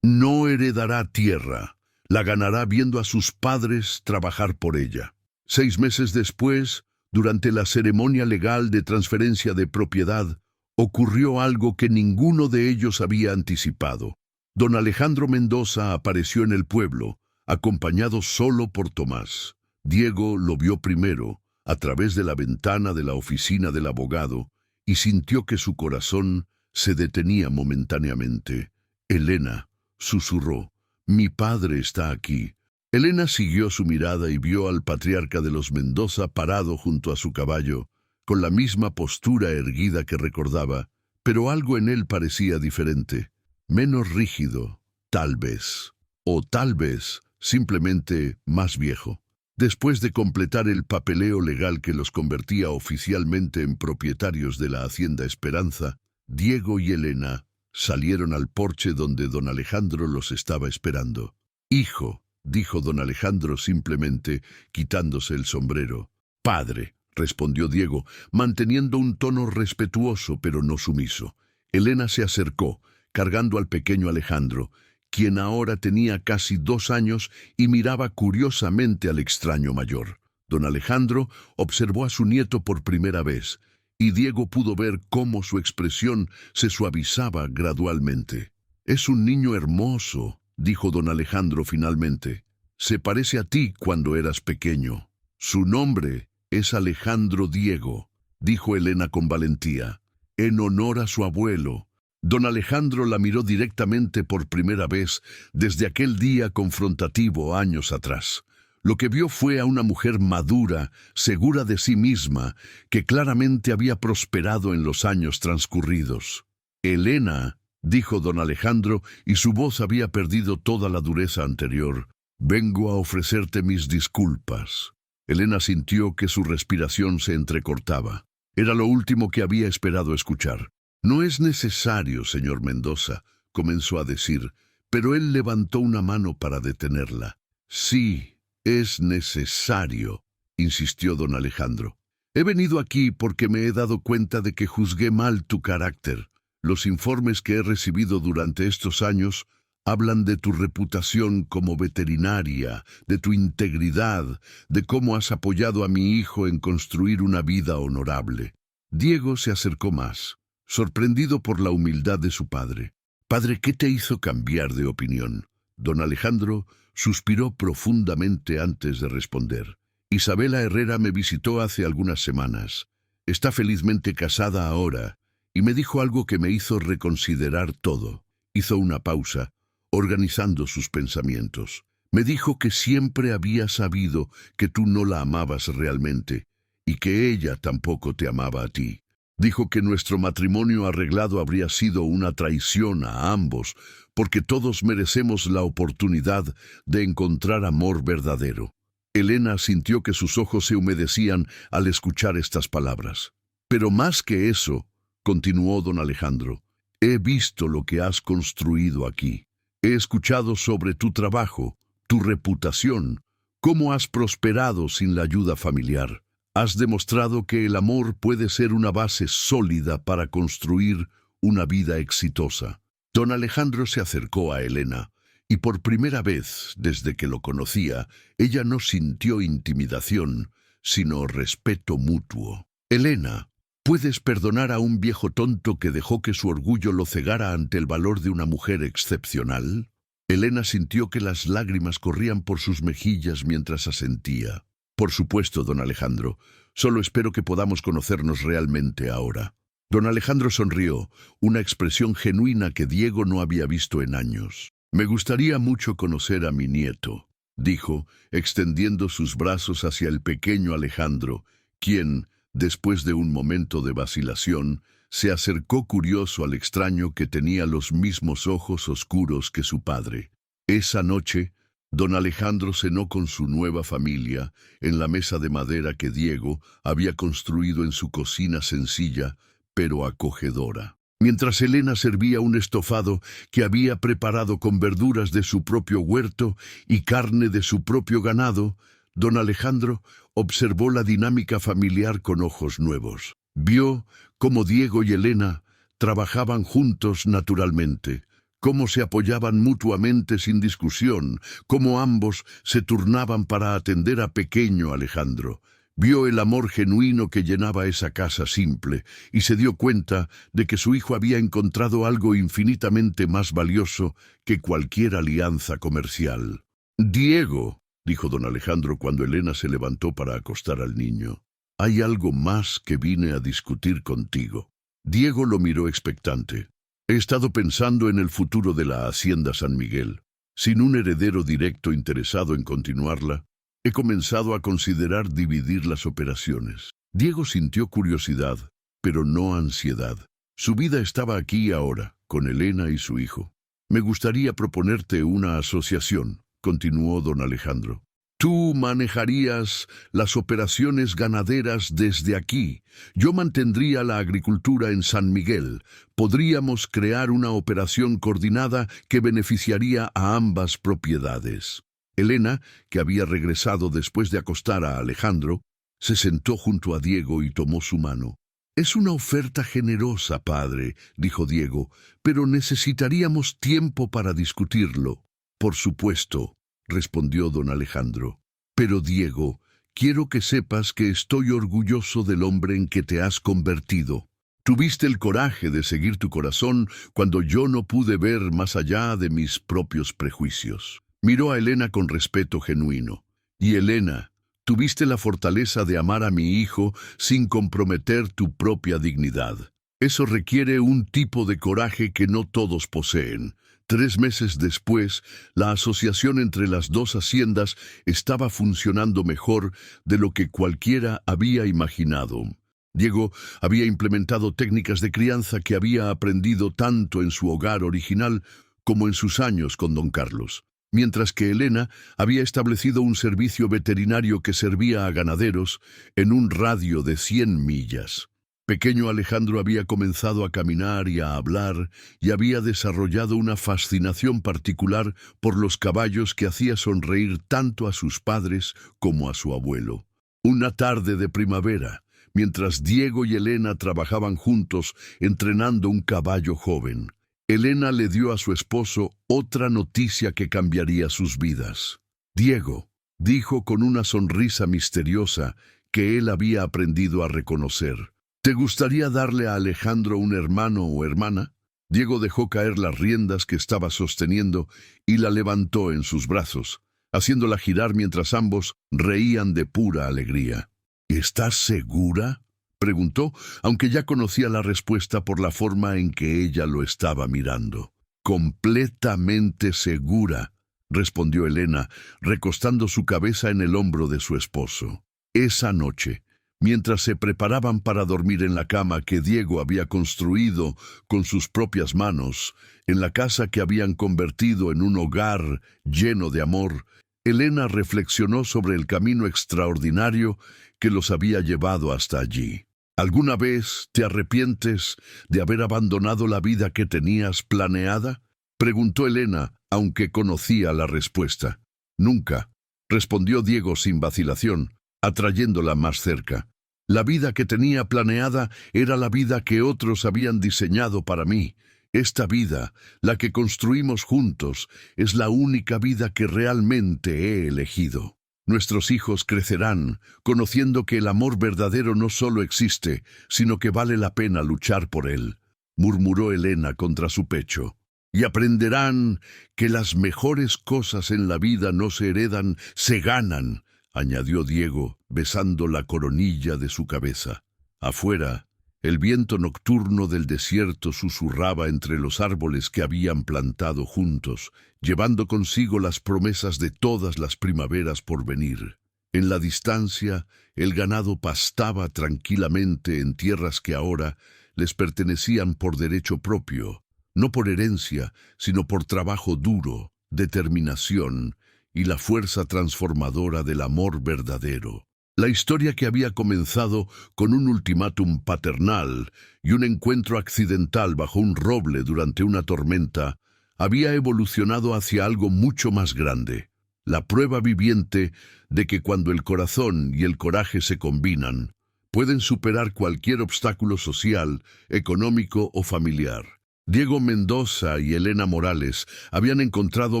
«No heredará tierra, la ganará viendo a sus padres trabajar por ella». 6 meses después, durante la ceremonia legal de transferencia de propiedad, ocurrió algo que ninguno de ellos había anticipado. Don Alejandro Mendoza apareció en el pueblo, acompañado solo por Tomás. Diego lo vio primero, a través de la ventana de la oficina del abogado, y sintió que su corazón se detenía momentáneamente. «Elena», susurró, «mi padre está aquí». Elena siguió su mirada y vio al patriarca de los Mendoza parado junto a su caballo, con la misma postura erguida que recordaba, pero algo en él parecía diferente. Menos rígido, tal vez, o tal vez simplemente más viejo. Después de completar el papeleo legal que los convertía oficialmente en propietarios de la Hacienda Esperanza, Diego y Elena salieron al porche donde don Alejandro los estaba esperando. «Hijo», dijo don Alejandro simplemente, quitándose el sombrero. «Padre», respondió Diego, manteniendo un tono respetuoso pero no sumiso. Elena se acercó, cargando al pequeño Alejandro, quien ahora tenía casi 2 años y miraba curiosamente al extraño mayor. Don Alejandro observó a su nieto por primera vez, y Diego pudo ver cómo su expresión se suavizaba gradualmente. «Es un niño hermoso», dijo don Alejandro finalmente. «Se parece a ti cuando eras pequeño». «Su nombre es Alejandro Diego», dijo Elena con valentía, «en honor a su abuelo». Don Alejandro la miró directamente por primera vez desde aquel día confrontativo años atrás. Lo que vio fue a una mujer madura, segura de sí misma, que claramente había prosperado en los años transcurridos. «Elena», dijo don Alejandro, y su voz había perdido toda la dureza anterior, «vengo a ofrecerte mis disculpas». Elena sintió que su respiración se entrecortaba. Era lo último que había esperado escuchar. «No es necesario, señor Mendoza», comenzó a decir, pero él levantó una mano para detenerla. «Sí, es necesario», insistió don Alejandro. «He venido aquí porque me he dado cuenta de que juzgué mal tu carácter. Los informes que he recibido durante estos años hablan de tu reputación como veterinaria, de tu integridad, de cómo has apoyado a mi hijo en construir una vida honorable». Diego se acercó más, sorprendido por la humildad de su padre. «Padre, ¿qué te hizo cambiar de opinión?». Don Alejandro suspiró profundamente antes de responder. Isabela Herrera me visitó hace algunas semanas. Está felizmente casada ahora y me dijo algo que me hizo reconsiderar todo. Hizo una pausa, organizando sus pensamientos. Me dijo que siempre había sabido que tú no la amabas realmente y que ella tampoco te amaba a ti. Dijo que nuestro matrimonio arreglado habría sido una traición a ambos, porque todos merecemos la oportunidad de encontrar amor verdadero. Elena sintió que sus ojos se humedecían al escuchar estas palabras. Pero más que eso, continuó don Alejandro, he visto lo que has construido aquí. He escuchado sobre tu trabajo, tu reputación, cómo has prosperado sin la ayuda familiar. Has demostrado que el amor puede ser una base sólida para construir una vida exitosa. Don Alejandro se acercó a Elena, y por primera vez desde que lo conocía, ella no sintió intimidación, sino respeto mutuo. Elena, ¿puedes perdonar a un viejo tonto que dejó que su orgullo lo cegara ante el valor de una mujer excepcional? Elena sintió que las lágrimas corrían por sus mejillas mientras asentía. Por supuesto, don Alejandro. Solo espero que podamos conocernos realmente ahora. Don Alejandro sonrió, una expresión genuina que Diego no había visto en años. Me gustaría mucho conocer a mi nieto, dijo, extendiendo sus brazos hacia el pequeño Alejandro, quien, después de un momento de vacilación, se acercó curioso al extraño que tenía los mismos ojos oscuros que su padre. Esa noche, don Alejandro cenó con su nueva familia en la mesa de madera que Diego había construido en su cocina sencilla, pero acogedora. Mientras Elena servía un estofado que había preparado con verduras de su propio huerto y carne de su propio ganado, don Alejandro observó la dinámica familiar con ojos nuevos. Vio cómo Diego y Elena trabajaban juntos naturalmente, cómo se apoyaban mutuamente sin discusión, cómo ambos se turnaban para atender a pequeño Alejandro. Vio el amor genuino que llenaba esa casa simple y se dio cuenta de que su hijo había encontrado algo infinitamente más valioso que cualquier alianza comercial. «Diego», dijo don Alejandro cuando Elena se levantó para acostar al niño, «hay algo más que vine a discutir contigo». Diego lo miró expectante. «He estado pensando en el futuro de la Hacienda San Miguel. Sin un heredero directo interesado en continuarla, he comenzado a considerar dividir las operaciones». Diego sintió curiosidad, pero no ansiedad. Su vida estaba aquí ahora, con Elena y su hijo. «Me gustaría proponerte una asociación», continuó don Alejandro. «Tú manejarías las operaciones ganaderas desde aquí. Yo mantendría la agricultura en San Miguel. Podríamos crear una operación coordinada que beneficiaría a ambas propiedades». Elena, que había regresado después de acostar a Alejandro, se sentó junto a Diego y tomó su mano. «Es una oferta generosa, padre», dijo Diego, «pero necesitaríamos tiempo para discutirlo». «Por supuesto», respondió don Alejandro. «Pero Diego, quiero que sepas que estoy orgulloso del hombre en que te has convertido. Tuviste el coraje de seguir tu corazón cuando yo no pude ver más allá de mis propios prejuicios». Miró a Elena con respeto genuino. «Y Elena, tuviste la fortaleza de amar a mi hijo sin comprometer tu propia dignidad. Eso requiere un tipo de coraje que no todos poseen». 3 meses después, la asociación entre las dos haciendas estaba funcionando mejor de lo que cualquiera había imaginado. Diego había implementado técnicas de crianza que había aprendido tanto en su hogar original como en sus años con don Carlos, mientras que Elena había establecido un servicio veterinario que servía a ganaderos en un radio de 100 millas. Pequeño Alejandro había comenzado a caminar y a hablar y había desarrollado una fascinación particular por los caballos que hacía sonreír tanto a sus padres como a su abuelo. Una tarde de primavera, mientras Diego y Elena trabajaban juntos entrenando un caballo joven, Elena le dio a su esposo otra noticia que cambiaría sus vidas. «Diego», dijo con una sonrisa misteriosa que él había aprendido a reconocer, «¿te gustaría darle a Alejandro un hermano o hermana?» Diego dejó caer las riendas que estaba sosteniendo y la levantó en sus brazos. haciéndola girar mientras ambos reían de pura alegría. ¿Estás segura?, preguntó, aunque ya conocía la respuesta por la forma en que ella lo estaba mirando. «Completamente segura», respondió Elena, recostando su cabeza en el hombro de su esposo. Esa noche, mientras se preparaban para dormir en la cama que Diego había construido con sus propias manos, en la casa que habían convertido en un hogar lleno de amor, Elena reflexionó sobre el camino extraordinario que los había llevado hasta allí. ¿Alguna vez te arrepientes de haber abandonado la vida que tenías planeada?, preguntó Elena, aunque conocía la respuesta. Nunca, respondió Diego sin vacilación, atrayéndola más cerca. La vida que tenía planeada era la vida que otros habían diseñado para mí. Esta vida, la que construimos juntos, es la única vida que realmente he elegido. Nuestros hijos crecerán, conociendo que el amor verdadero no solo existe, sino que vale la pena luchar por él, murmuró Elena contra su pecho. Y aprenderán que las mejores cosas en la vida no se heredan, se ganan, añadió Diego, besando la coronilla de su cabeza. Afuera, el viento nocturno del desierto susurraba entre los árboles que habían plantado juntos, llevando consigo las promesas de todas las primaveras por venir. En la distancia, el ganado pastaba tranquilamente en tierras que ahora les pertenecían por derecho propio, no por herencia, sino por trabajo duro, determinación y la fuerza transformadora del amor verdadero. La historia, que había comenzado con un ultimátum paternal y un encuentro accidental bajo un roble durante una tormenta, había evolucionado hacia algo mucho más grande, la prueba viviente de que cuando el corazón y el coraje se combinan, pueden superar cualquier obstáculo social, económico o familiar. Diego Mendoza y Elena Morales habían encontrado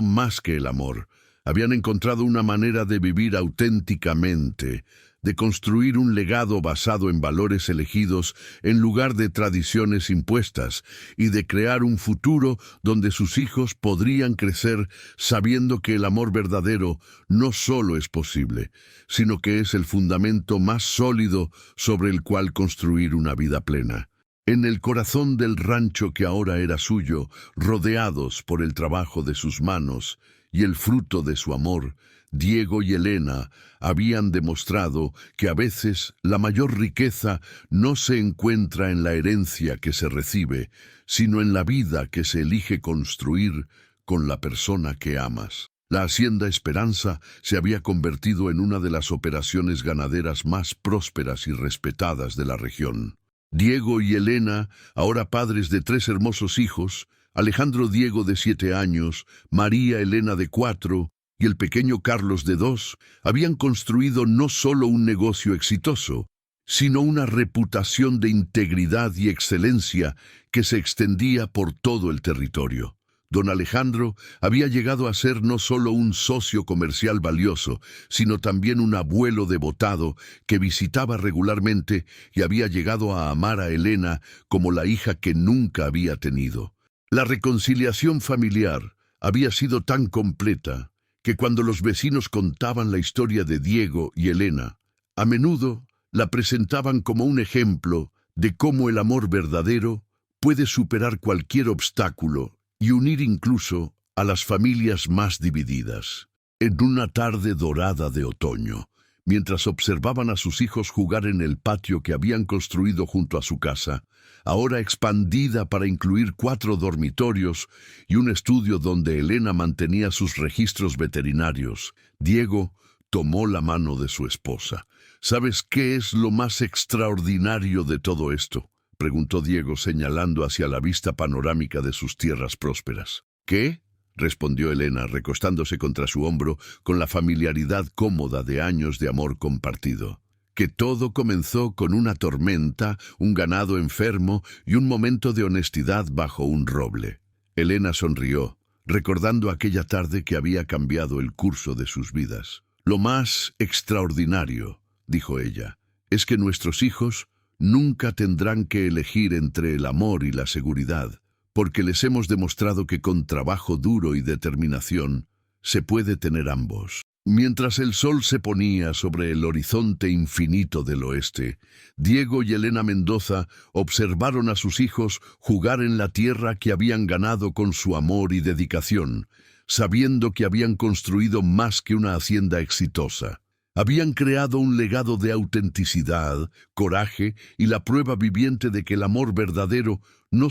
más que el amor. Habían encontrado una manera de vivir auténticamente, de construir un legado basado en valores elegidos en lugar de tradiciones impuestas, y de crear un futuro donde sus hijos podrían crecer sabiendo que el amor verdadero no solo es posible, sino que es el fundamento más sólido sobre el cual construir una vida plena. En el corazón del rancho que ahora era suyo, rodeados por el trabajo de sus manos y el fruto de su amor, Diego y Elena habían demostrado que a veces la mayor riqueza no se encuentra en la herencia que se recibe, sino en la vida que se elige construir con la persona que amas. La Hacienda Esperanza se había convertido en una de las operaciones ganaderas más prósperas y respetadas de la región. Diego y Elena, ahora padres de 3 hermosos hijos, Alejandro Diego de 7 años, María Elena de 4 y el pequeño Carlos de 2, habían construido no solo un negocio exitoso, sino una reputación de integridad y excelencia que se extendía por todo el territorio. Don Alejandro había llegado a ser no solo un socio comercial valioso, sino también un abuelo devotado que visitaba regularmente y había llegado a amar a Elena como la hija que nunca había tenido. La reconciliación familiar había sido tan completa que cuando los vecinos contaban la historia de Diego y Elena, a menudo la presentaban como un ejemplo de cómo el amor verdadero puede superar cualquier obstáculo y unir incluso a las familias más divididas. En una tarde dorada de otoño, mientras observaban a sus hijos jugar en el patio que habían construido junto a su casa, ahora expandida para incluir 4 dormitorios y un estudio donde Elena mantenía sus registros veterinarios, Diego tomó la mano de su esposa. ¿Sabes qué es lo más extraordinario de todo esto?, preguntó Diego, señalando hacia la vista panorámica de sus tierras prósperas. ¿Qué?, respondió Elena, recostándose contra su hombro con la familiaridad cómoda de años de amor compartido. Que todo comenzó con una tormenta, un ganado enfermo y un momento de honestidad bajo un roble. Elena sonrió, recordando aquella tarde que había cambiado el curso de sus vidas. Lo más extraordinario, dijo ella, es que nuestros hijos nunca tendrán que elegir entre el amor y la seguridad, porque les hemos demostrado que con trabajo duro y determinación se puede tener ambos. Mientras el sol se ponía sobre el horizonte infinito del oeste, Diego y Elena Mendoza observaron a sus hijos jugar en la tierra que habían ganado con su amor y dedicación, sabiendo que habían construido más que una hacienda exitosa. Habían creado un legado de autenticidad, coraje y la prueba viviente de que el amor verdadero no